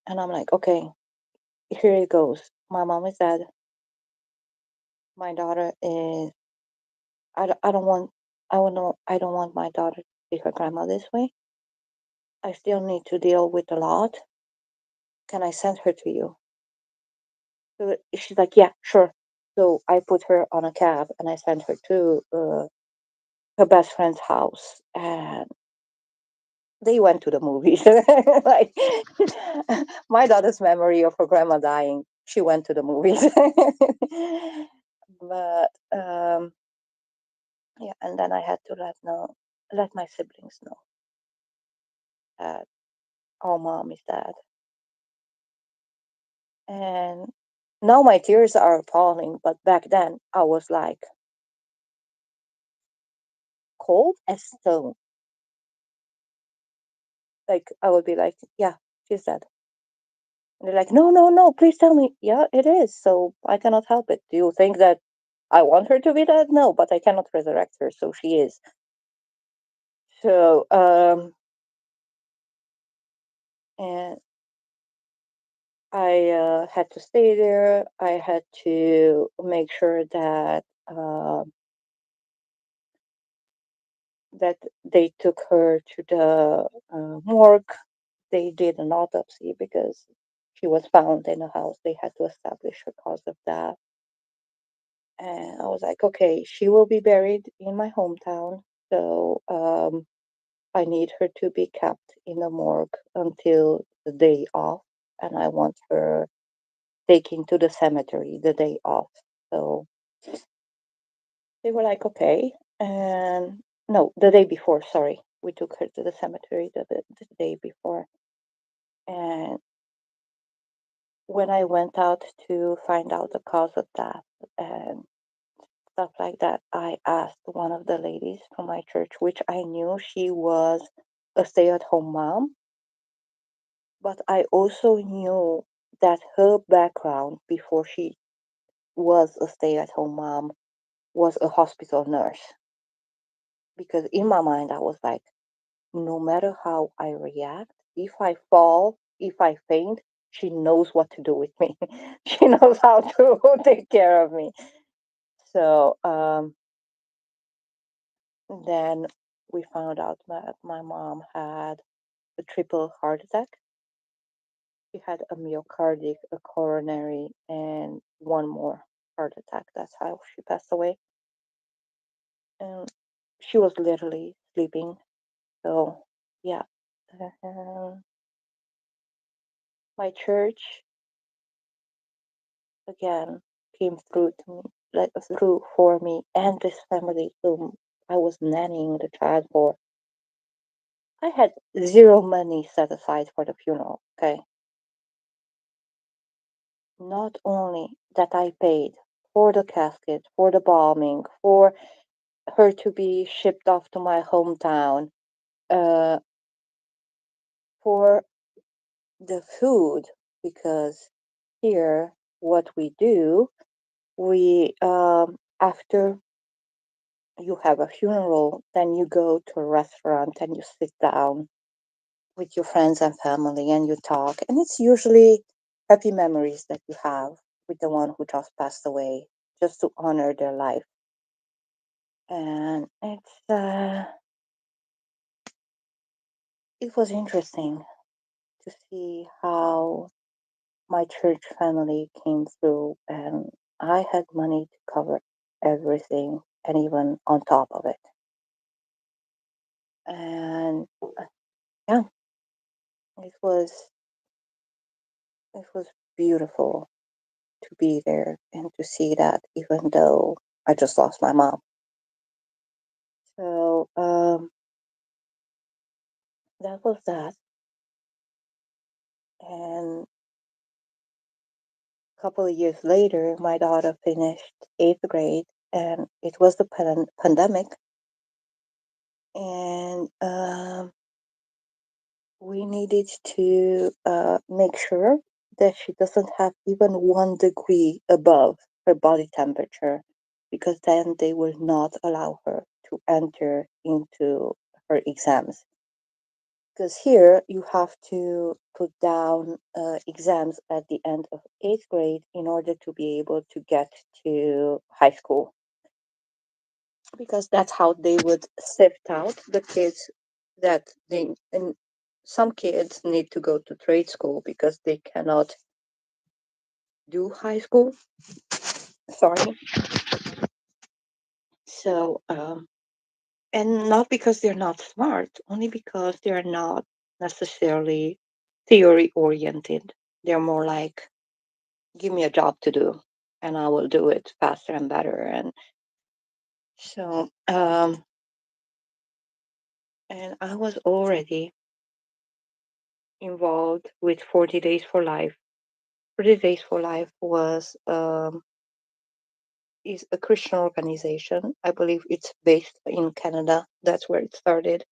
and I'm like, okay, here it goes. My mom is dead. My daughter is. I don't want. I don't want my daughter to see her grandma this way. I still need to deal with a lot. Can I send her to you? So she's like, yeah, sure. So I put her on a cab and I sent her to her best friend's house, and they went to the movies. Like my daughter's memory of her grandma dying, she went to the movies. But yeah, and then I had to let my siblings know that our mom is dead. And now my tears are falling, but back then I was like cold as stone. Like I would be like, yeah, she's dead. And they're like, no, no, no, please tell me. Yeah, it is. So I cannot help it. Do you think that I want her to be dead? No, but I cannot resurrect her, so she is. So and I had to stay there. I had to make sure that that they took her to the morgue. They did an autopsy because she was found in a house. They had to establish her cause of death. And I was like, okay, she will be buried in my hometown. So I need her to be kept in the morgue until the day off. And I want her taken to the cemetery the day off. So they were like, okay. And no, the day before, sorry. We took her to the cemetery the day before. And when I went out to find out the cause of death and stuff like that, I asked one of the ladies from my church, which I knew she was a stay at home mom, but I also knew that her background before she was a stay at home mom was a hospital nurse. Because in my mind, I was like, no matter how I react, if I fall, if I faint, she knows what to do with me. She knows how to take care of me. So then we found out that my mom had a triple heart attack. She had a myocardic, a coronary, and one more heart attack. That's how she passed away. And she was literally sleeping. So, yeah. Um, my church, again, came through to me, like through for me and this family whom I was nannying the child for. I had zero money set aside for the funeral, okay? Not only that I paid for the casket, for the bombing, for her to be shipped off to my hometown, uh, for the food, because here, what we do, we, after you have a funeral, then you go to a restaurant and you sit down with your friends and family and you talk. And it's usually happy memories that you have with the one who just passed away, just to honor their life. And it was interesting to see how my church family came through, and I had money to cover everything and even on top of it. And yeah, it was it was beautiful to be there and to see that, even though I just lost my mom. So that was that. And a couple of years later, my daughter finished eighth grade, and it was the pandemic. And we needed to make sure that she doesn't have even 1 degree above her body temperature, because then they will not allow her to enter into her exams. Because here you have to put down exams at the end of eighth grade in order to be able to get to high school, because that's how they would sift out the kids that they, and some kids need to go to trade school because they cannot do high school. Sorry. So and not because they're not smart, only because they're not necessarily theory oriented. They're more like, give me a job to do and I will do it faster and better. And so and I was already involved with 40 Days for Life. 40 Days for Life was is a Christian organization. I believe it's based in Canada. That's where it started.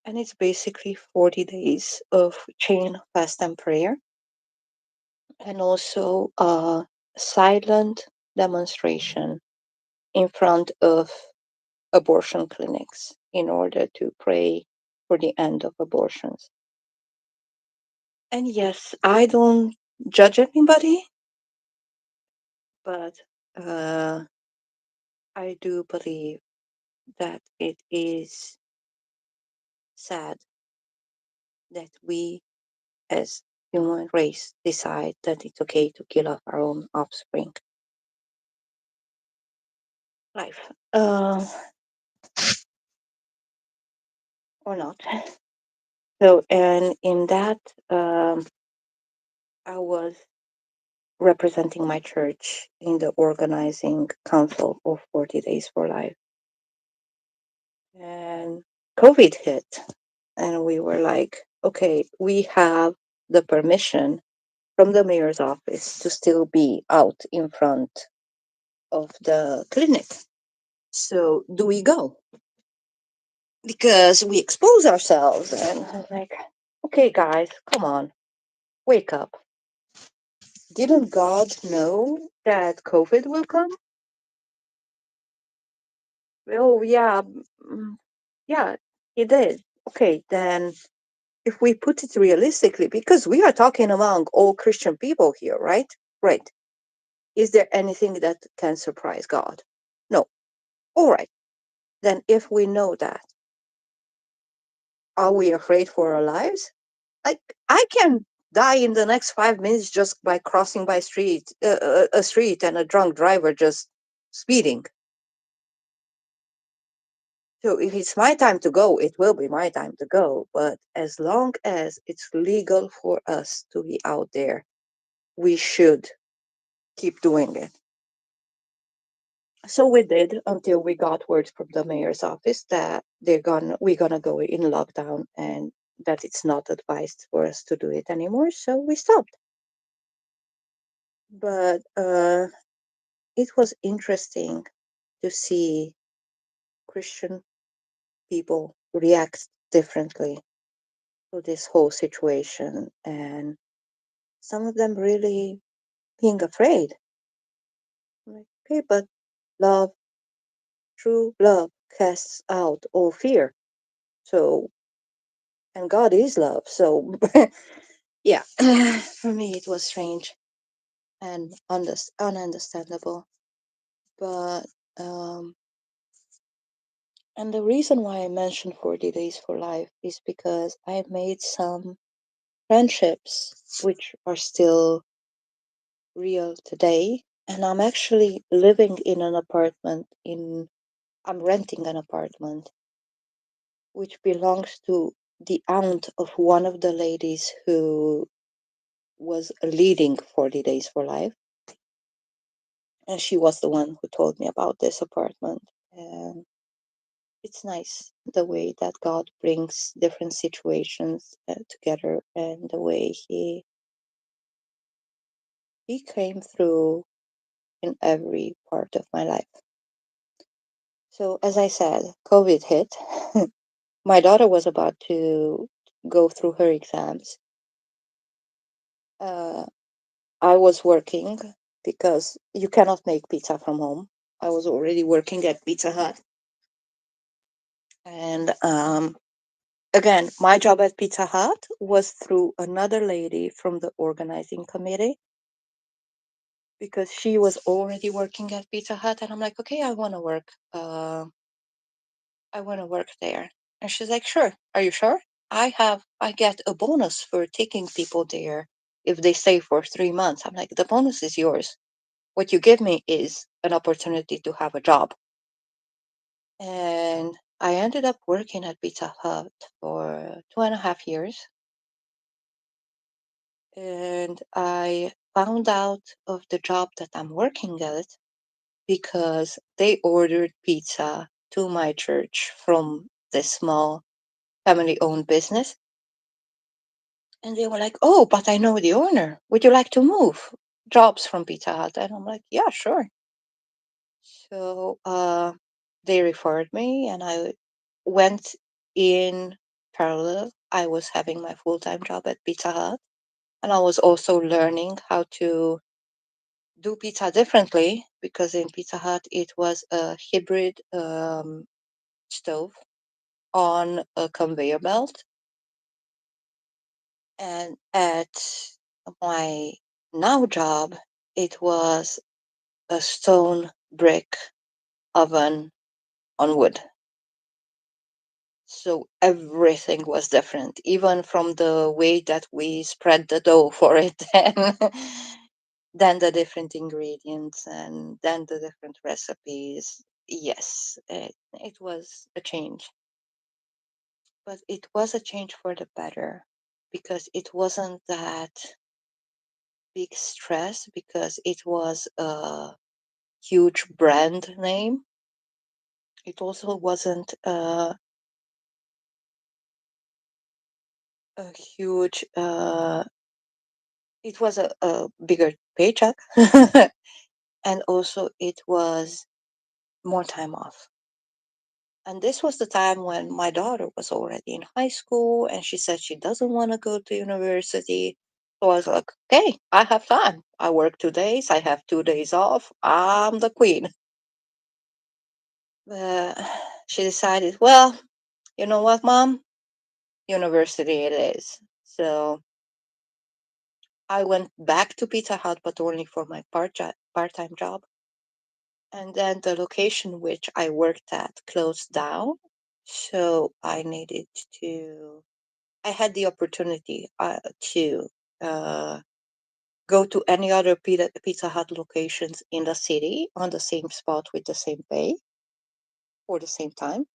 And it's basically 40 days of chain fast and prayer, and also a silent demonstration in front of abortion clinics in order to pray for the end of abortions. And yes, I don't judge anybody, but uh, I do believe that it is sad that we as human race decide that it's okay to kill off our own offspring life, or not. So, and in that, I was representing my church in the organizing council of 40 Days for Life. And COVID hit, and we were like, okay, we have the permission from the mayor's office to still be out in front of the clinic. So, do we go? Because we expose ourselves. And I'm like, okay, guys, come on, wake up. Didn't God know that COVID will come? Oh, yeah, yeah, he did. Okay, then if we put it realistically, because we are talking among all Christian people here, right? Right. Is there anything that can surprise God? No. All right. Then if we know that, are we afraid for our lives? Like, I can die in the next 5 minutes just by crossing by a street and a drunk driver just speeding. So if it's my time to go, it will be my time to go. But as long as it's legal for us to be out there, we should keep doing it. So we did until we got word from the mayor's office that we're gonna go in lockdown and that it's not advised for us to do it anymore. So we stopped. But it was interesting to see Christian people react differently to this whole situation, and some of them really being afraid. Like, okay, but love, true love, casts out all fear. So, and God is love. So, yeah, for me, it was strange and ununderstandable. But, and the reason why I mentioned 40 Days for Life is because I made some friendships which are still real today. And I'm actually living in an apartment I'm renting an apartment which belongs to the aunt of one of the ladies who was leading 40 Days for Life. And she was the one who told me about this apartment. And it's nice the way that God brings different situations together, and the way he came through in every part of my life. So as I said, COVID hit. My daughter was about to go through her exams. Uh, I was working because you cannot make pizza from home. I was already working at Pizza Hut. And again, my job at Pizza Hut was through another lady from the organizing committee because she was already working at Pizza Hut. And I'm like, okay, I want to work. I want to work there. And she's like, sure. Are you sure? I get a bonus for taking people there if they stay for 3 months. I'm like, the bonus is yours. What you give me is an opportunity to have a job. And I ended up working at Pizza Hut for 2.5 years. And I found out of the job that I'm working at because they ordered pizza to my church from this small family owned business. And they were like, oh, but I know the owner. Would you like to move jobs from Pizza Hut? And I'm like, yeah, sure. So they referred me, and I went in parallel. I was having my full time job at Pizza Hut, and I was also learning how to do pizza differently because in Pizza Hut it was a hybrid stove on a conveyor belt. And at my now job, it was a stone brick oven on wood. So everything was different, even from the way that we spread the dough for it, and then the different ingredients, and then the different recipes. Yes, it was a change, but it was a change for the better because it wasn't that big stress because it was a huge brand name. It also wasn't a huge it was a bigger paycheck and also it was more time off. And this was the time when my daughter was already in high school and she said she doesn't want to go to university. So I was like, okay, I have time. I work 2 days, I have 2 days off. I'm the queen. Uh, she decided, well, you know what, mom? University it is. So I went back to Pizza Hut, but only for my part-time job. And then the location which I worked at closed down. So I had the opportunity to uh, go to any other Pizza Hut locations in the city on the same spot with the same pay for the same time,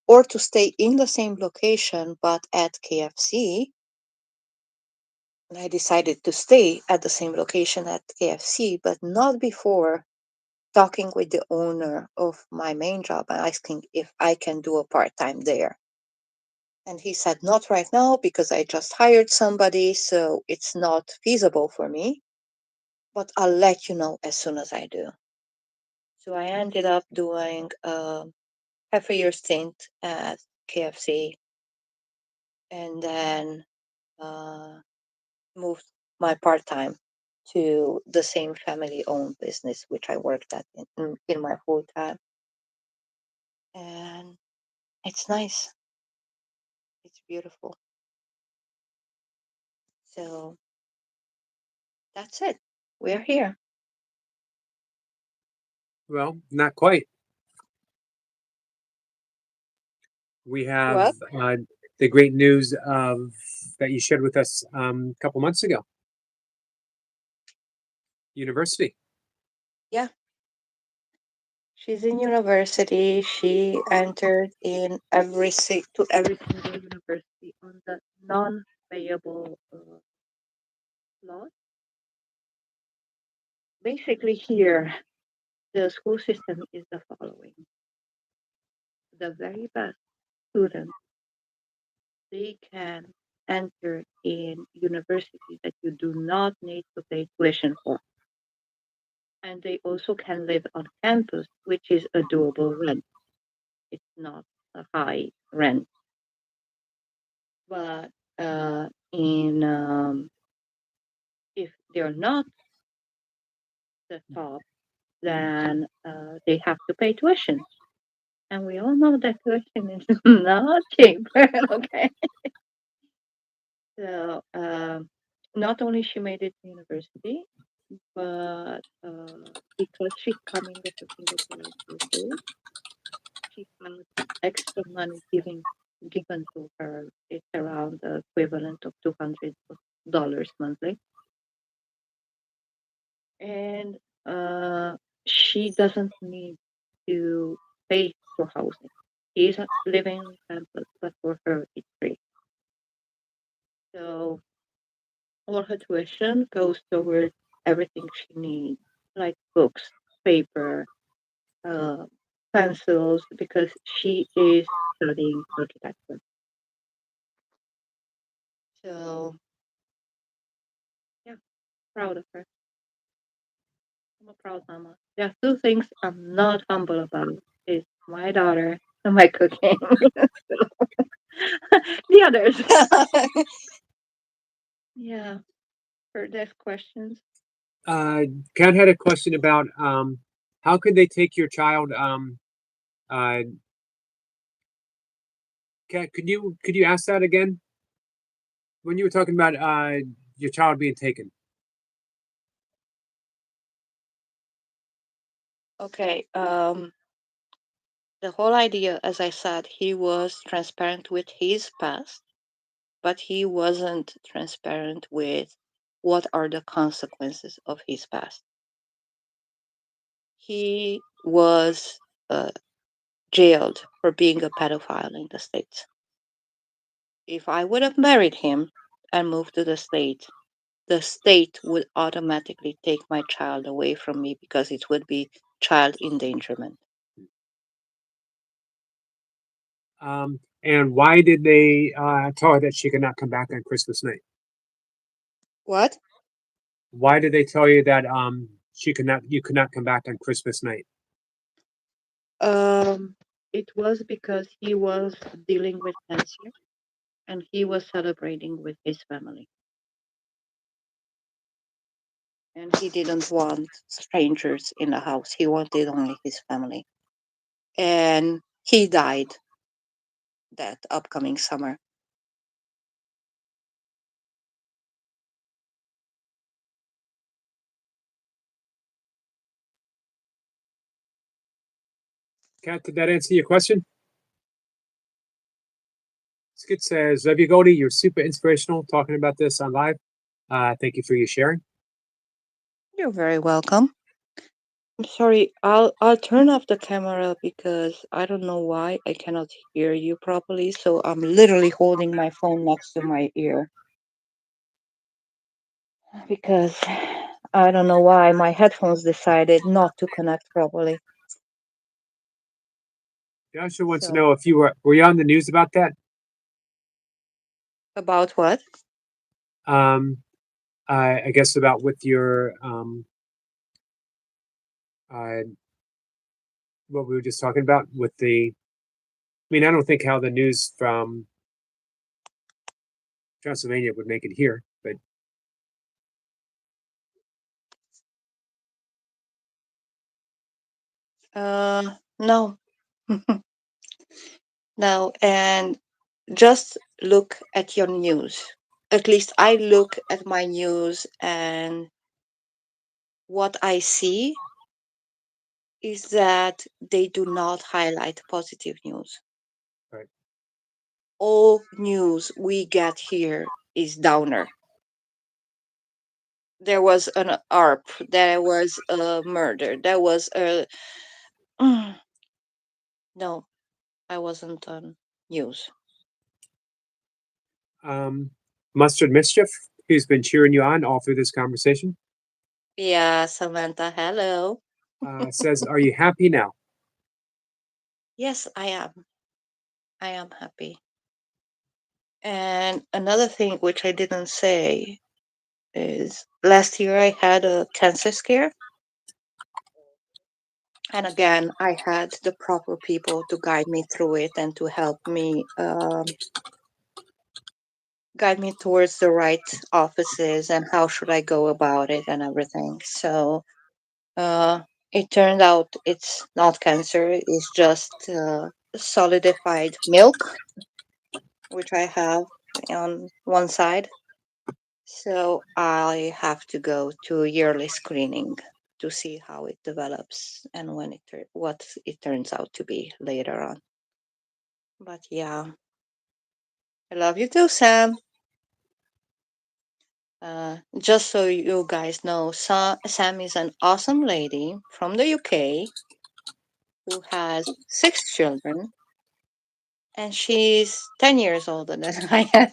or to stay in the same location but at KFC. And I decided to stay at the same location at KFC, but not before talking with the owner of my main job and asking if I can do a part time there. And he said, not right now because I just hired somebody, so it's not feasible for me, but I'll let you know as soon as I do. So I ended up doing a half a year stint at KFC and then uh, moved my part time to the same family owned business which I worked at in my full time. And it's nice. It's beautiful. So that's it. We're here. Well, not quite. We have What? the great news of that you shared with us a couple months ago. University. Yeah. She's in university. She entered in to every single university on the non-payable slot. Basically, here the school system is the following: the very best students, they can enter in universities that you do not need to pay tuition for. And they also can live on campus, which is a doable rent. It's not a high rent. But in if they're not the top, then they have to pay tuition. And we all know that tuition is not cheap. Okay. So not only she made it to university, but because she's coming with a single parent household, she had extra money given to her. It's around the equivalent of $200 monthly, and uh, she doesn't need to pay for housing. She's living on campus, but for her it's free. So all her tuition goes towards everything she needs, like books, paper, uh, pencils, because she is studying architecture. So yeah, proud of her. I'm a proud mama. There are two things I'm not humble about is my daughter and my cooking. The others. Yeah. For these questions. Kat had a question about how could they take your child? Uh, Kat, could you ask that again? When you were talking about your child being taken. Okay. The whole idea, as I said, he was transparent with his past, but he wasn't transparent with what are the consequences of his past. He was jailed for being a pedophile in the States. If I would have married him and moved to the state would automatically take my child away from me because it would be child endangerment. And why did they tell her that she could not come back on Christmas night? What? Why did they tell you that you could not come back on Christmas night? Um, it was because he was dealing with cancer and he was celebrating with his family. And he didn't want strangers in the house. He wanted only his family. And he died that upcoming summer. Kat, did that answer your question? Skit says, Love you, Goldie. You're super inspirational talking about this on live. Thank you for your sharing. You're very welcome. I'm sorry, I'll turn off the camera because I don't know why I cannot hear you properly. So I'm literally holding my phone next to my ear because I don't know why my headphones decided not to connect properly. Joshua wants to So know if were you on the news about that? about what? Um, I guess about with your uh, what we were just talking about with the. I mean, I don't think how the news from Transylvania would make it here, but No, no, and just look at your news. At least I look at my news, and what I see is that they do not highlight positive news. right. All news we get here is downer. There was an ARP, there was a murder, there was a. No, I wasn't on news. Mustard Mischief, who's been cheering you on all through this conversation, Yeah, Samantha, hello. says, "Are you happy now?" Yes, I am. I am happy. And another thing which I didn't say is last year I had a cancer scare. And again, I had the proper people to guide me through it and to help me guide me towards the right offices and how should I go about it and everything. So uh, it turned out it's not cancer; it's just solidified milk, which I have on one side. So I have to go to yearly screening to see how it develops and what it turns out to be later on. But yeah, I love you too, Sam. Just so you guys know, Sam is an awesome lady from the UK who has 6 children, and she's 10 years older than I am.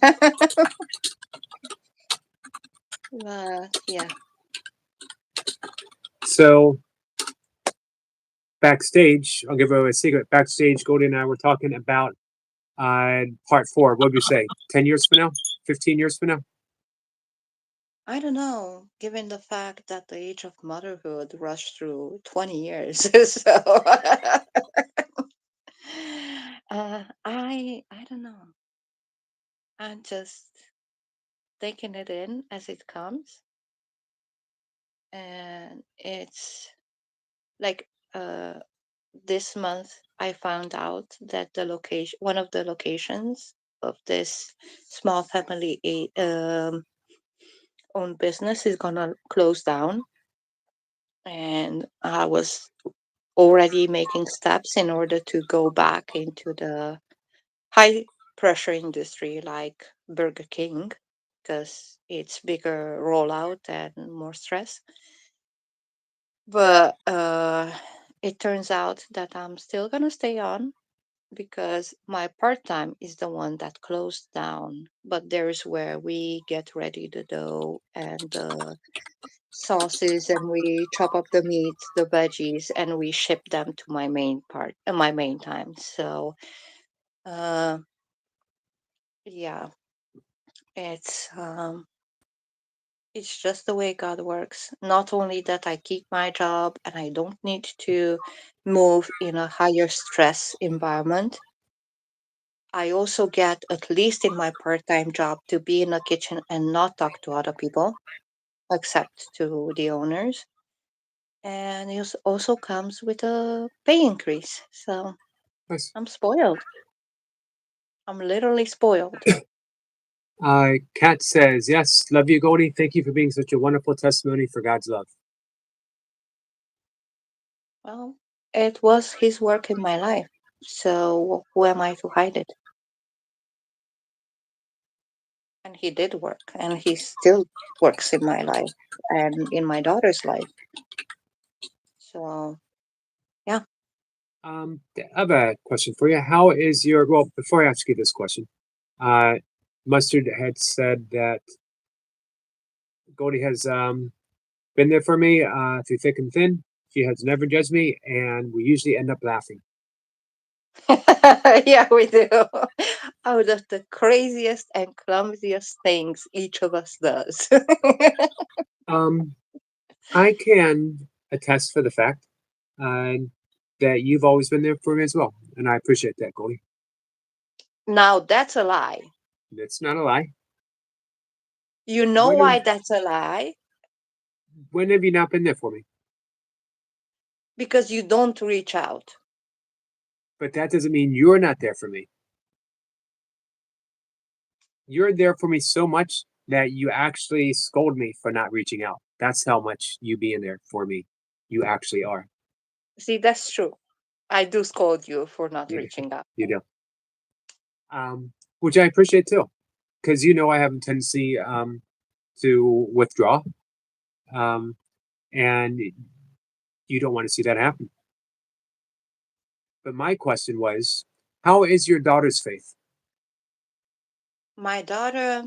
But yeah, So backstage, I'll give away a secret. Backstage, Goldie and I were talking about part four. What would you say? 10 years from now? 15 years from now? I don't know, given the fact that the age of motherhood rushed through 20 years. So I don't know. I'm just taking it in as it comes. And it's like this month I found out that one of the locations of this small family owned business is gonna close down, and I was already making steps in order to go back into the high pressure industry like Burger King because it's bigger rollout and more stress. But it turns out that I'm still gonna stay on because my part time is the one that closed down. But there's where we get ready the dough and the sauces, and we chop up the meat, the veggies, and we ship them to my main time. So, uh, yeah, it's um, it's just the way God works. Not only that, I keep my job and I don't need to move in a higher stress environment. I also get, at least in my part time job, to be in the kitchen and not talk to other people except to the owners. And it also comes with a pay increase. So Nice. I'm spoiled. I'm literally spoiled. Kat says, yes, love you, Goldie. Thank you for being such a wonderful testimony for God's love. Well, it was his work in my life. So who am I to hide it? And he did work, and he still works in my life and in my daughter's life. So, yeah. I have a question for you. How is your, well, before I ask you this question, uh, Mustard had said that Goldie has been there for me through thick and thin. She has never judged me, and we usually end up laughing. Yeah, we do. Out of the craziest and clumsiest things each of us does. Um, I can attest for the fact uh, that you've always been there for me as well, and I appreciate that, Goldie. Now, that's a lie. It's not a lie. You know When have, why that's a lie? when have you not been there for me? Because you don't reach out. But that doesn't mean you're not there for me. You're there for me so much that you actually scold me for not reaching out. That's how much you being there for me, you actually are. See, that's true. I do scold you for not You, reaching out. you do. Which I appreciate too, because you know I have a tendency to withdraw, um, and you don't want to see that happen. But my question was, how is your daughter's faith? My daughter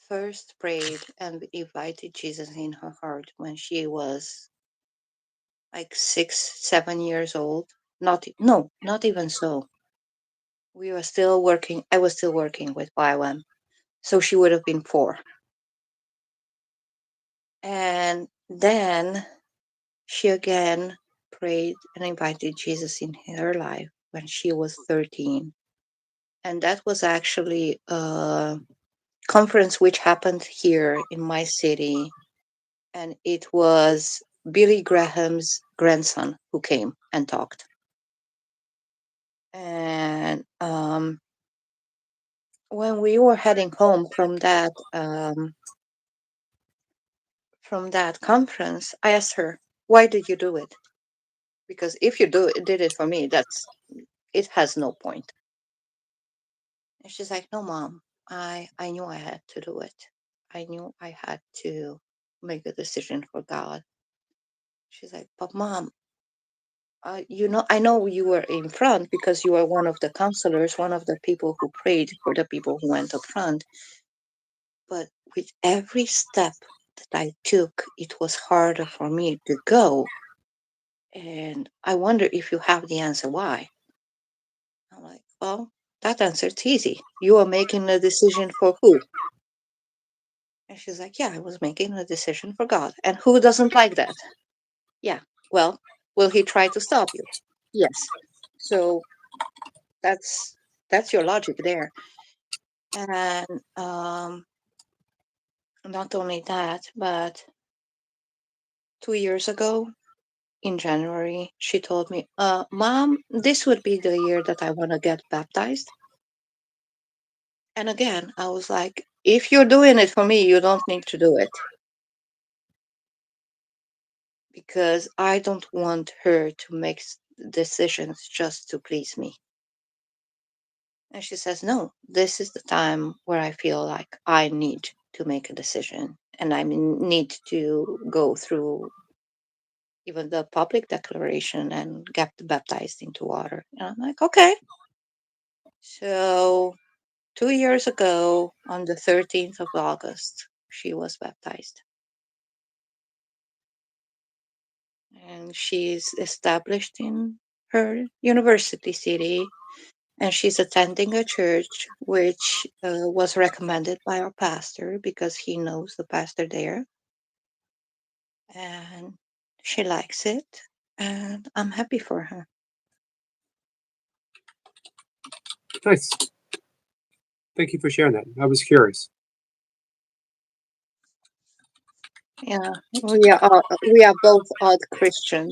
first prayed and invited Jesus in her heart when she was like 6, 7 years old. Not, no, not even so. we were still working. I was still working with YWAM. So she would have been 4. And then she again prayed and invited Jesus in her life when she was 13. And that was actually a conference which happened here in my city. And it was Billy Graham's grandson who came and talked. And when we were heading home from that conference, I asked her, "Why did you do it? Because if you did it for me, it has no point." And she's like, "No, mom, I knew I had to do it. I knew I had to make a decision for God." She's like, "But mom, I know you were in front because you were one of the counselors, one of the people who prayed for the people who went up front. But with every step that I took, it was harder for me to go. And I wonder if you have the answer why." I'm like, "Well, that answer's easy. You are making a decision for who?" And she's like, "Yeah, I was making a decision for God. And who doesn't like that?" "Yeah, well, will he try to stop you?" "Yes." So that's that's your logic there. And not only that, but 2 years ago in January, she told me, "Mom, this would be the year that I want to get baptized." And again, I was like, "If you're doing it for me, you don't need to do it because I don't want her to make decisions just to please me." And she says, "No, this is the time where I feel like I need to make a decision and I need to go through even the public declaration and get baptized into water." And I'm like, "Okay." So 2 years ago, on the 13th of August, she was baptized. And she's established in her university city, and she's attending a church which was recommended by our pastor because he knows the pastor there, and she likes it, and I'm happy for her. Nice. Thank you for sharing that. I was curious. Yeah, we are both odd Christian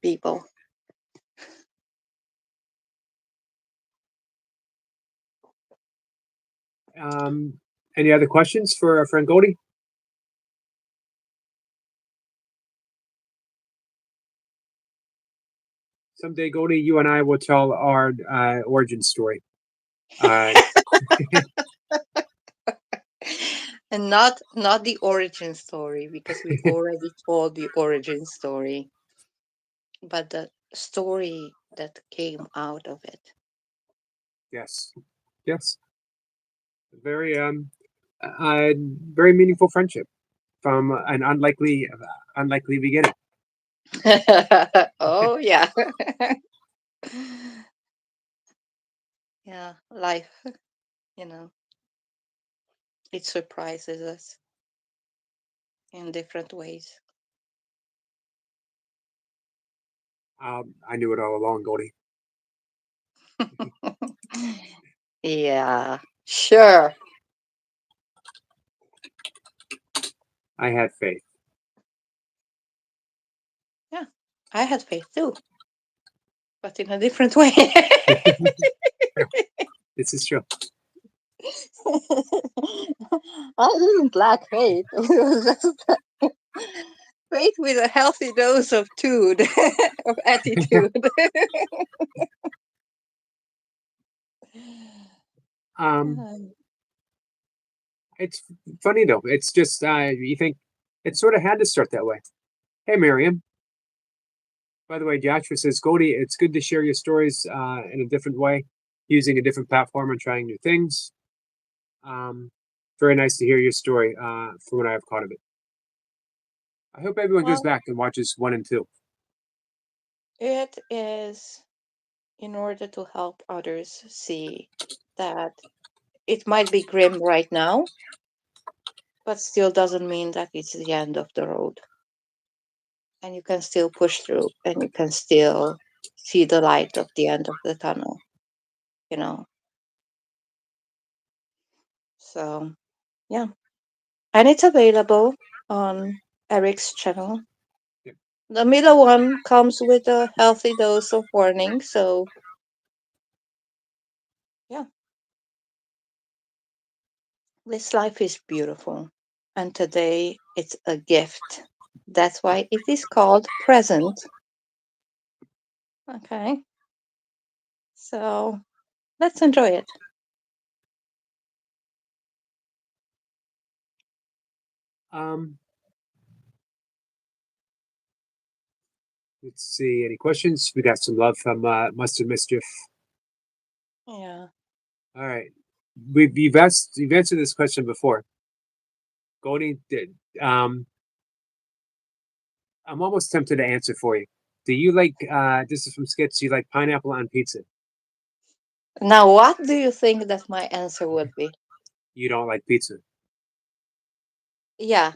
people. Any other questions for our friend Goldie? Someday, Goldie, you and I will tell our origin story. And not the origin story because we already told the origin story, but the story that came out of it. Yes, yes, very very meaningful friendship from an unlikely beginning. Oh yeah. Yeah, life, you know, it surprises us in different ways. I knew it all along, Goldie. Yeah, sure. I had faith. Yeah, I had faith too, but in a different way. This is true. I didn't lack faith. It was just faith with a healthy dose of tude, of attitude. Um, It's funny though. It's just you think it sort of had to start that way. Hey, Miriam. By the way, Joshua says, Goldie, it's good to share your stories in a different way, using a different platform and trying new things. Um, very nice to hear your story from what I've caught of it. I hope everyone goes well, back and watches 1 and 2. it is. in order to help others see that it might be grim right now, but still doesn't mean that it's the end of the road. And you can still push through and you can still see the light of the end of the tunnel, you know. So, yeah. And it's available on Eric's channel. Yep. The middle one comes with a healthy dose of warning. So, yeah, this life is beautiful. And today it's a gift. That's why it is called present. Okay. So, let's enjoy it. Um, let's see. Any questions? We got some love from Mustard Mischief. Yeah. All right. You've answered this question before. Goldie did. I'm almost tempted to answer for you. Do you like? This is from Skits. Do you like pineapple on pizza? Now, what do you think that my answer would be? You don't like pizza. Yeah,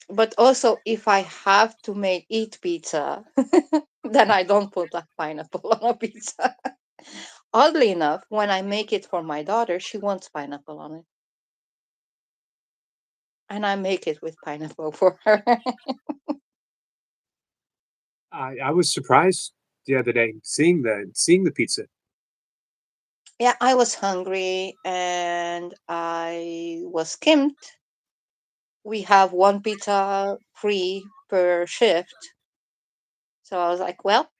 but also if I have to make eat pizza, then I don't put a pineapple on a pizza. Oddly enough, when I make it for my daughter, she wants pineapple on it, and I make it with pineapple for her. I was surprised the other day seeing the pizza. Yeah, I was hungry and I was skimmed. We have one pizza free per shift, so I was like, well,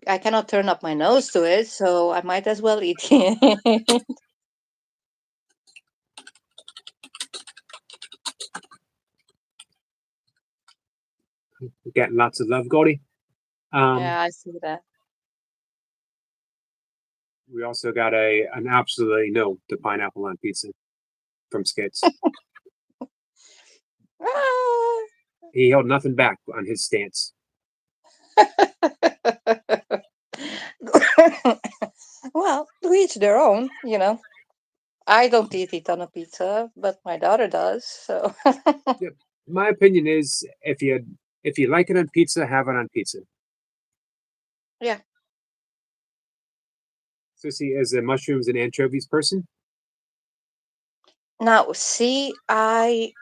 I cannot turn up my nose to it, so I might as well eat it. We're getting lots of love, Goldie. Um, Yeah, I see that. we also got a an absolutely no to pineapple on pizza from Skits. Ah. He held nothing back on his stance. Well, to each their own, you know. I don't eat it on a pizza, but my daughter does. So, Yep. My opinion is if you like it on pizza, have it on pizza. yeah. Sissy is a mushrooms and anchovies person. Now, see, I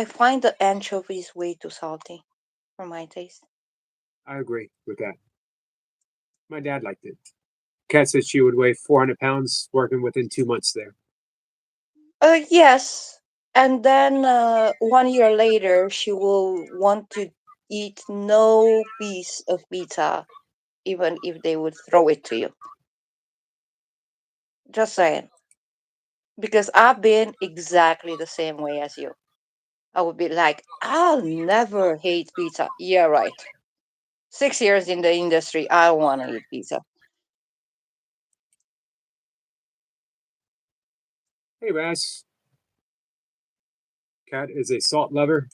find the anchovies way too salty for my taste. I agree with that. My dad liked it. Kat said she would weigh 400 pounds working within 2 months there. Yes. And then 1 year later, she will want to eat no piece of pizza, even if they would throw it to you. Just saying. Because I've been exactly the same way as you. I would be like, I'll never hate pizza. Yeah, right. 6 years in the industry, I want to eat pizza. Hey, Raz. Kat is a salt lover.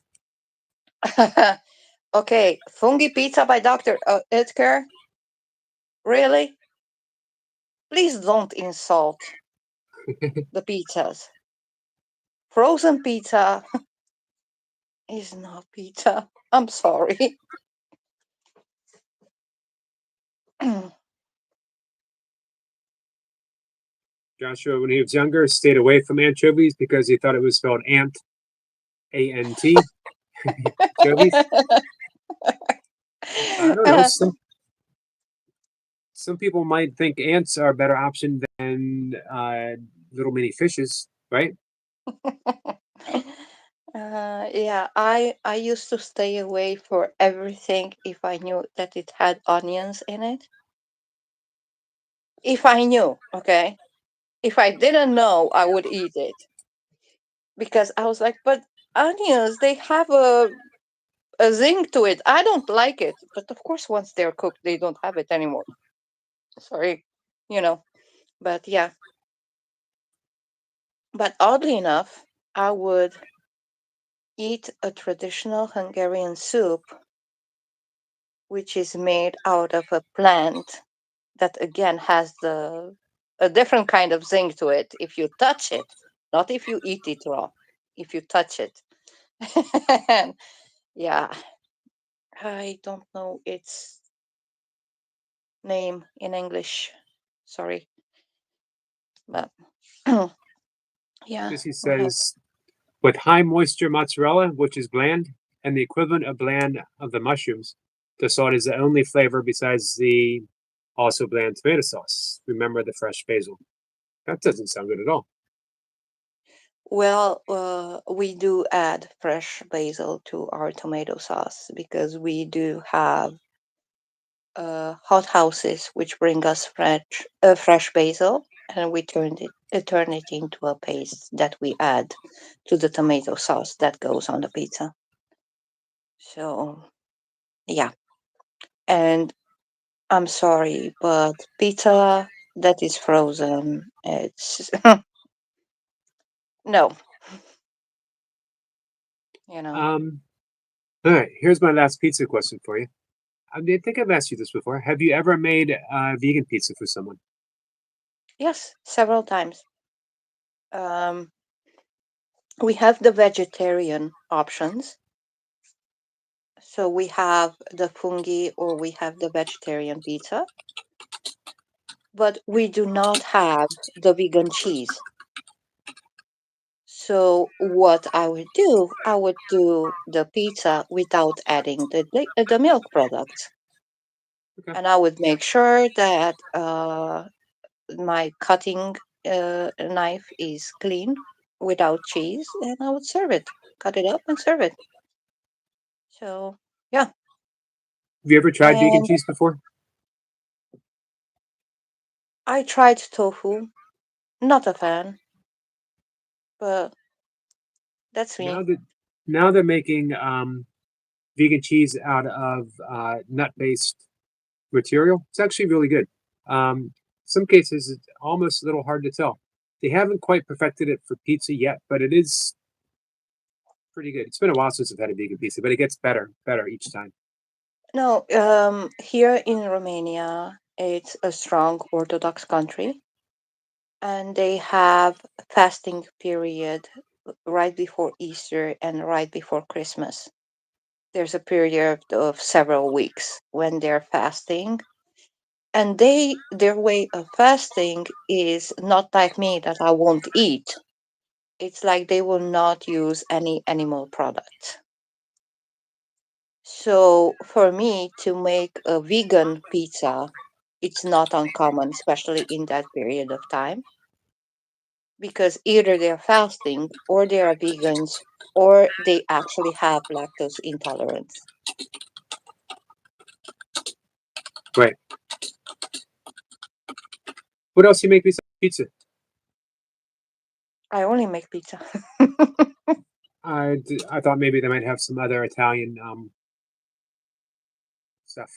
Okay, fungi pizza by Dr. Edgar. Really? Please don't insult the pizzas. Frozen pizza is not pizza. I'm sorry. Joshua, when he was younger, stayed away from anchovies because he thought it was spelled ant, A-N-T, anchovies. I don't know. Some people might think ants are a better option than little mini fishes, right? Yeah, I used to stay away for everything if I knew that it had onions in it. If I knew, okay. If I didn't know, I would eat it because I was like, but onions, they have a zing to it. I don't like it, but of course, once they're cooked, they don't have it anymore. Sorry, you know. But yeah, but oddly enough, I would eat a traditional Hungarian soup, which is made out of a plant. that again has the a different kind of zing to it if you touch it, not if you eat it raw. If you touch it, and yeah, I don't know its name in English. Sorry, but yeah, This he we have. says with high moisture mozzarella, which is bland, and the equivalent of bland of the mushrooms. The salt is the only flavor besides the also bland tomato sauce. Remember the fresh basil. That doesn't sound good at all. Well, we do add fresh basil to our tomato sauce because we do have hot houses which bring us fresh basil, and we turn it into a paste that we add to the tomato sauce that goes on the pizza. So yeah, and I'm sorry, but pizza that is frozen, it's no, you know. Um, all right, here's my last pizza question for you. I think I've asked you this before. Have you ever made vegan pizza for someone? Yes, several times. Um, we have the vegetarian options. So we have the fungi or we have the vegetarian pizza, but we do not have the vegan cheese. So what I would do the pizza without adding the milk products, Okay. and I would make sure that my cutting knife is clean without cheese, and I would serve it, cut it up and serve it. So yeah, Have you ever tried vegan and cheese before? I tried tofu, not a fan, but that's Now me. that now they're making vegan cheese out of nut-based material. It's actually really good. Some cases it's almost a little hard to tell. They haven't quite perfected it for pizza yet, but it is pretty good. It's been a while since I've had a vegan pizza, but it gets better each time. No, here in Romania, it's a strong Orthodox country, and they have fasting period right before Easter and right before Christmas. There's a period of several weeks when they're fasting, and their way of fasting is not like me that I won't eat. It's like they will not use any animal product. So for me to make a vegan pizza, it's not uncommon, especially in that period of time, because either they're fasting or they are vegans or they actually have lactose intolerance. Right. What else do you make besides pizza? I only make pizza. I thought maybe they might have some other Italian stuff.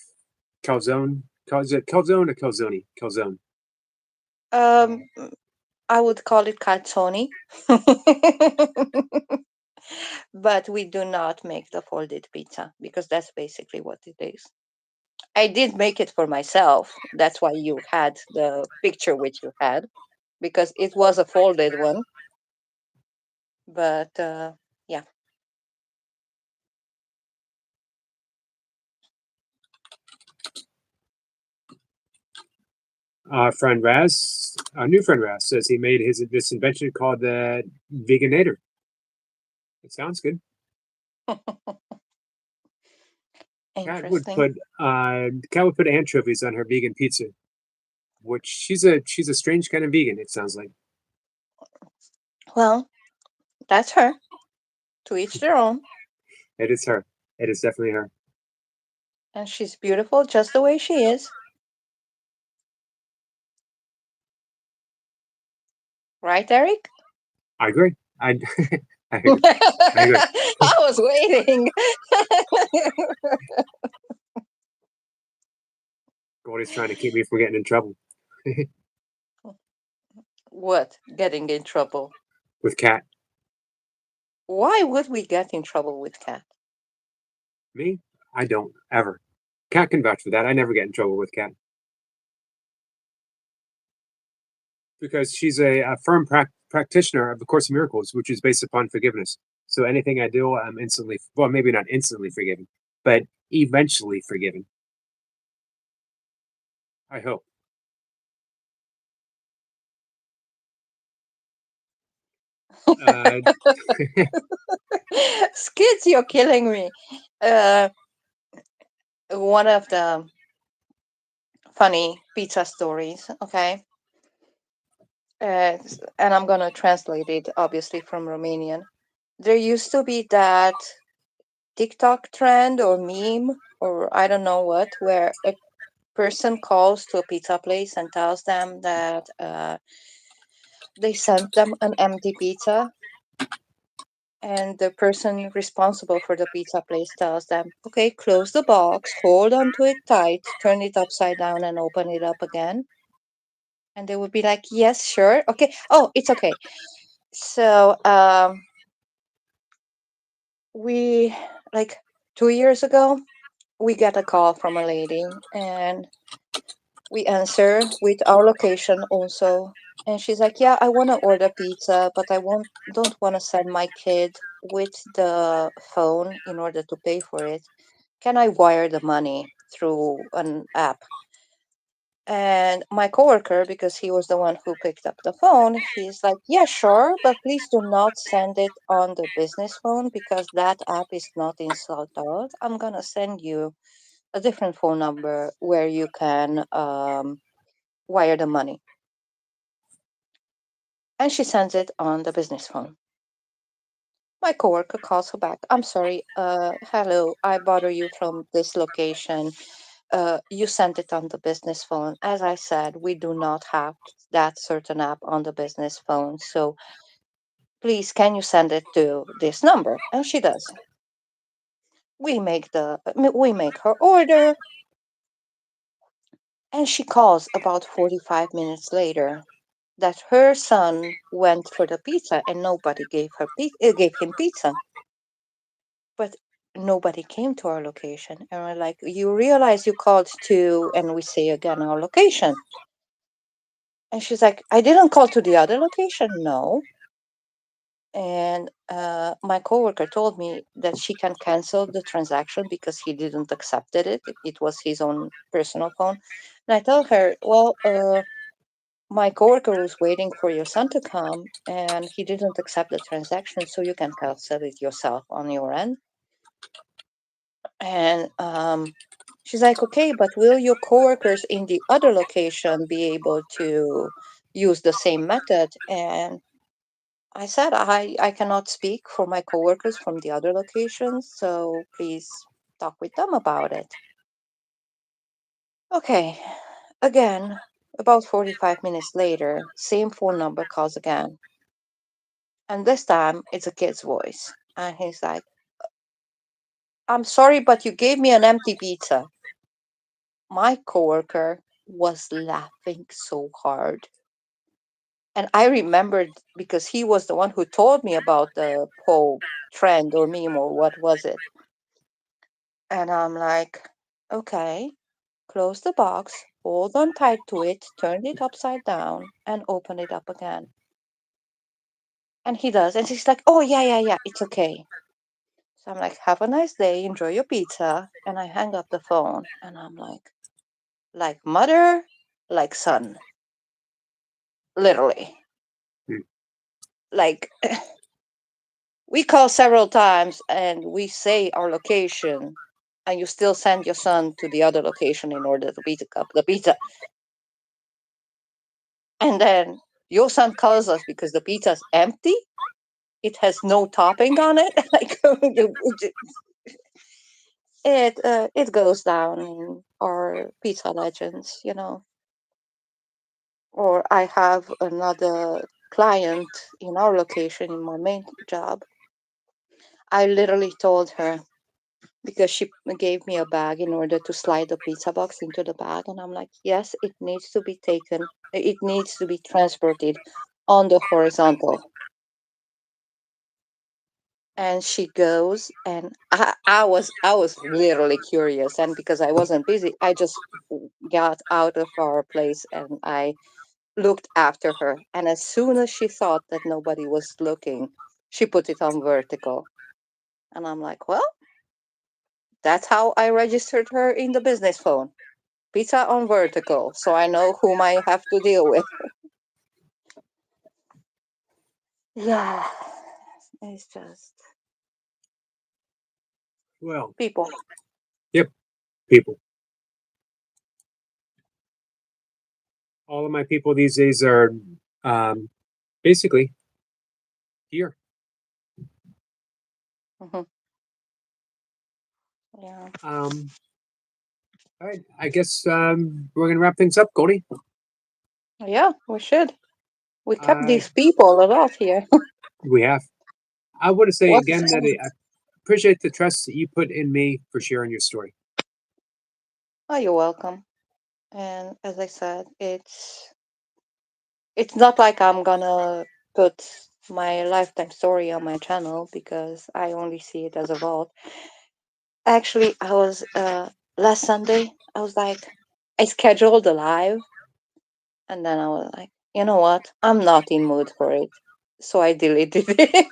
Calzone. Is it calzone or calzone? Calzone. um, I would call it calzone, but we do not make the folded pizza because that's basically what it is. I did make it for myself. That's why you had the picture which you had, because it was a folded one. But yeah, Friend Raz, our new friend Raz, says he made his this invention called the Veganator. It sounds good. Cat would interesting. put Cat would put anchovies on her vegan pizza, which she's a strange kind of vegan. It sounds like Well, that's her. To each their own. it is her. It is definitely her. And she's beautiful just the way she is. Right, Eric? I agree. I I agree. I agree. I was waiting. Gordy's trying to keep me from getting in trouble What? Getting in trouble. with Cat. Why would we get in trouble with Cat? Me, I don't ever. Cat can vouch for that. I never get in trouble with Cat. because she's a firm practitioner of the Course of Miracles, which is based upon forgiveness. So anything I do, I'm instantly, well, maybe not instantly forgiven, but eventually forgiven. I hope. Uh, Skids, you're killing me. Uh, One of the funny pizza stories, okay? And I'm gonna translate it obviously from Romanian. There used to be that TikTok trend or meme or I don't know what, where a person calls to a pizza place and tells them that they sent them an empty pizza, and the person responsible for the pizza place tells them, okay, close the box, hold on to it tight, turn it upside down, and open it up again. And they would be like, yes, sure. Okay. Oh, it's okay. So, we, like 2 years ago, we get a call from a lady, and we answer with our location also. And she's like, yeah, I want to order pizza, but I don't want to send my kid with the phone in order to pay for it. Can I wire the money through an app? And my coworker, because he was the one who picked up the phone, he's like, yeah, sure, but please do not send it on the business phone because that app is not installed. I'm going to send you a different phone number where you can wire the money. And she sends it on the business phone. My coworker calls her back. I'm sorry. Hello, I bother you from this location. You sent it on the business phone. As I said, we do not have that certain app on the business phone. So please, can you send it to this number? And she does. We make her order, and she calls about 45 minutes later that her son went for the pizza and nobody gave him pizza. But nobody came to our location. And we're like, you realize you called to, and we say again our location. And she's like, I didn't call to the other location. No. And my coworker told me that she can cancel the transaction because he didn't accepted it. It was his own personal phone. And I tell her, well, my coworker was waiting for your son to come and he didn't accept the transaction, so you can cancel it yourself on your end. And she's like, okay, but will your coworkers in the other location be able to use the same method? And I said, I cannot speak for my coworkers from the other locations, so please talk with them about it. Okay, again, about 45 minutes later, same phone number calls again. And this time it's a kid's voice. And he's like, I'm sorry, but you gave me an empty pizza. My coworker was laughing so hard. And I remembered because he was the one who told me about the whole trend or meme or what was it. And I'm like, okay, close the box, hold on tight to it, turn it upside down, and open it up again. And he does. And he's like, oh, yeah, yeah, yeah, it's okay. So I'm like, have a nice day, enjoy your pizza. And I hang up the phone and I'm like mother, like son, literally. hmm. Like, we call several times and we say our location, and you still send your son to the other location in order to pick up the pizza. And then your son calls us because the pizza's empty. It has no topping on it. Like it goes down in our pizza legends, you know. Or I have another client in our location in my main job. I literally told her because she gave me a bag in order to slide the pizza box into the bag, and I'm like, yes, it needs to be taken. It needs to be transported on the horizontal. And she goes, and I was literally curious, and because I wasn't busy, I just got out of our place and I looked after her. And as soon as she thought that nobody was looking, she put it on vertical. And I'm like, well, that's how I registered her in the business phone. Pizza on vertical, so I know whom I have to deal with. Yeah, it's just Well, people. yep, people. All of my people these days are um, basically here. Hmm. Yeah, Um, all right, I guess we're gonna wrap things up, Goldie. yeah, we should. We kept Uh, these people a lot here. we have. I want to say What's again that I appreciate the trust that you put in me for sharing your story. Oh, you're welcome. And as I said, it's not like I'm gonna put my lifetime story on my channel because I only see it as a vault. Actually, I was last Sunday, I was like, I scheduled a live, and then I was like, you know what? I'm not in mood for it. So I deleted it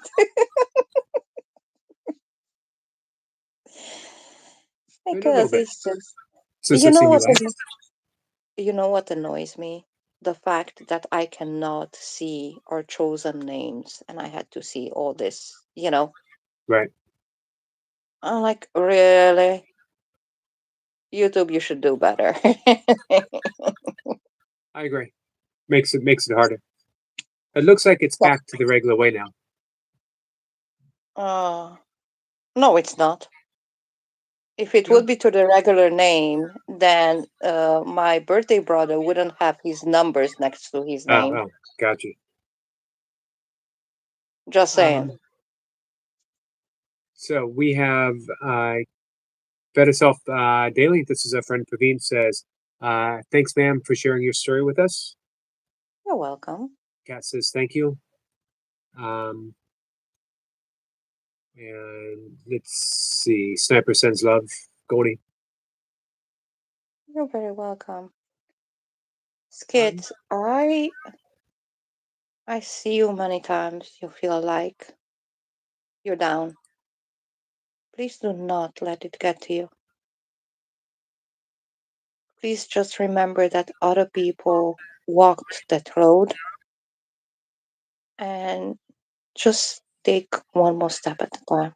Maybe a little because bit. it's just, So you so know see me what? laugh. You know what annoys me? The fact that I cannot see our chosen names and I had to see all this, Right. I'm like, really? YouTube, you should do better. I agree. Makes it harder. It looks like it's Yeah. back to the regular way now. uh, no, it's not. If it No. would be to the regular name, then my birthday brother wouldn't have his numbers next to his Oh, name. oh, got you. Just saying. Um, so we have Better Self Daily. This is a friend Praveen says, thanks, ma'am, for sharing your story with us. You're welcome. Kat says, thank you. Um, and let's see. Sniper sends love. Goldie. You're very welcome. Um, Skit, I see you many times. You feel like you're down. Please do not let it get to you. Please just remember that other people walked that road and just take one more step at a time.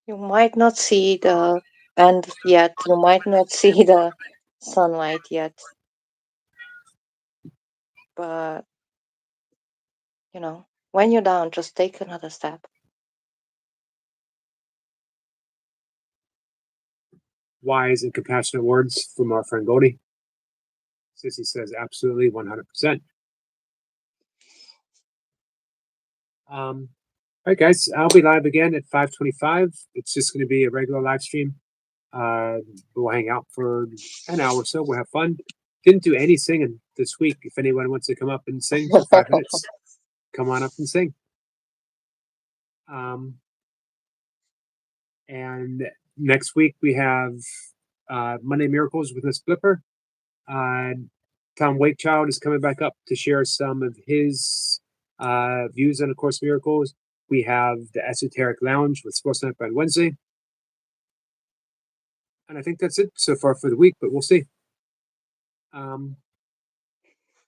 You might not see the end yet, you might not see the sunlight yet, but when you're down, just take another step. wise and compassionate words from our friend Goldie. Sissy says, absolutely, 100%. All right, guys, I'll be live again at 5:25. It's just going to be a regular live stream. Uh, we'll hang out for an hour or so. We'll have fun. Didn't do any singing this week. If anyone wants to come up and sing for 5 minutes, come on up and sing. Um, and next week we have Monday Miracles with Miss Flipper. Uh, Tom Wakechild is coming back up to share some of his views on A Course in Miracles. We have the Esoteric Lounge with Sports Night on Wednesday. And I think that's it so far for the week, but we'll see. Um,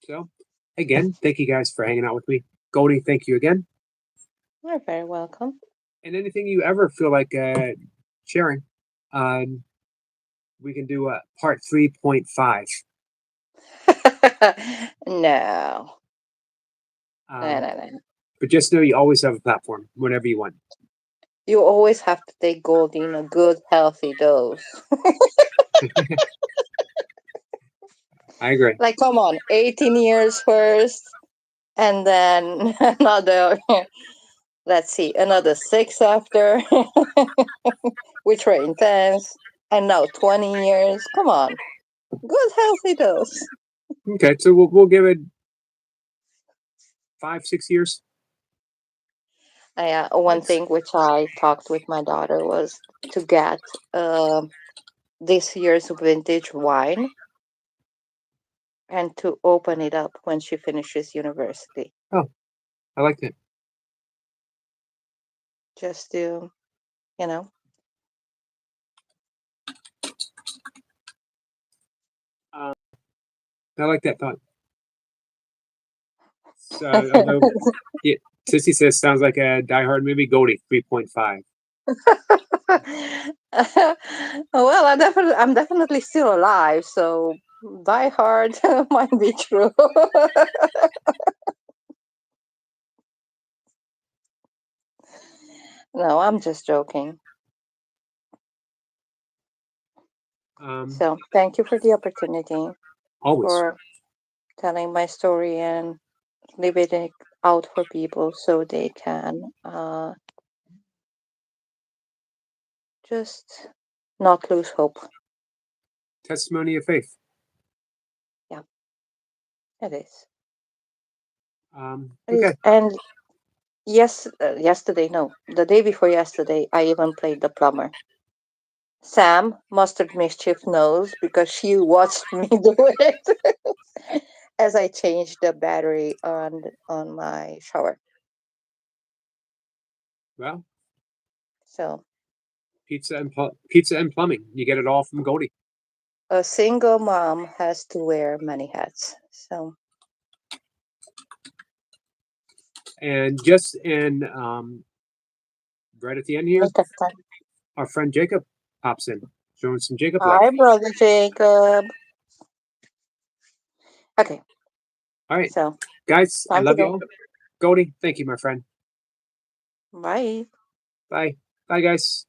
so, again, thank you guys for hanging out with me. Goldie, thank you again. You're very welcome. And anything you ever feel like sharing, we can do a part 3.5. No. No, Um, no, no. but just know you always have a platform whenever you want. You always have to take gold in a good, healthy dose. I agree. Like, come on, 18 years first, and then another, let's see, another six after, which were intense, and now 20 years. Come on, good, healthy dose. Okay, so we'll give it 5, 6 years. One That's thing which I talked with my daughter was to get this year's vintage wine and to open it up when she finishes university. Oh, I like that. Just to, you know, Um, I like that thought. So, although yeah, Sissy says sounds like a Die Hard movie, Goldie 3.5. well, I'm definitely still alive, so Die Hard might be true. No, I'm just joking. So, thank you for the opportunity Always. for telling my story and living it out for people so they can just not lose hope. Testimony of faith. Yeah, it is. It is. Okay. And yes, yesterday, no, the day before yesterday, I even played the plumber. Sam, Mustard Mischief knows because she watched me do it as I changed the battery on my shower. Well, So pizza and plumbing. You get it all from Goldie. a single mom has to wear many hats. So And just right at the end here, make up time. our friend Jacob pops in, showing some Jacob love. Hi, brother Jacob. Okay, All right, so guys, I time to love you go. all. Goldie, thank you, my friend. Bye. Bye. Bye, guys.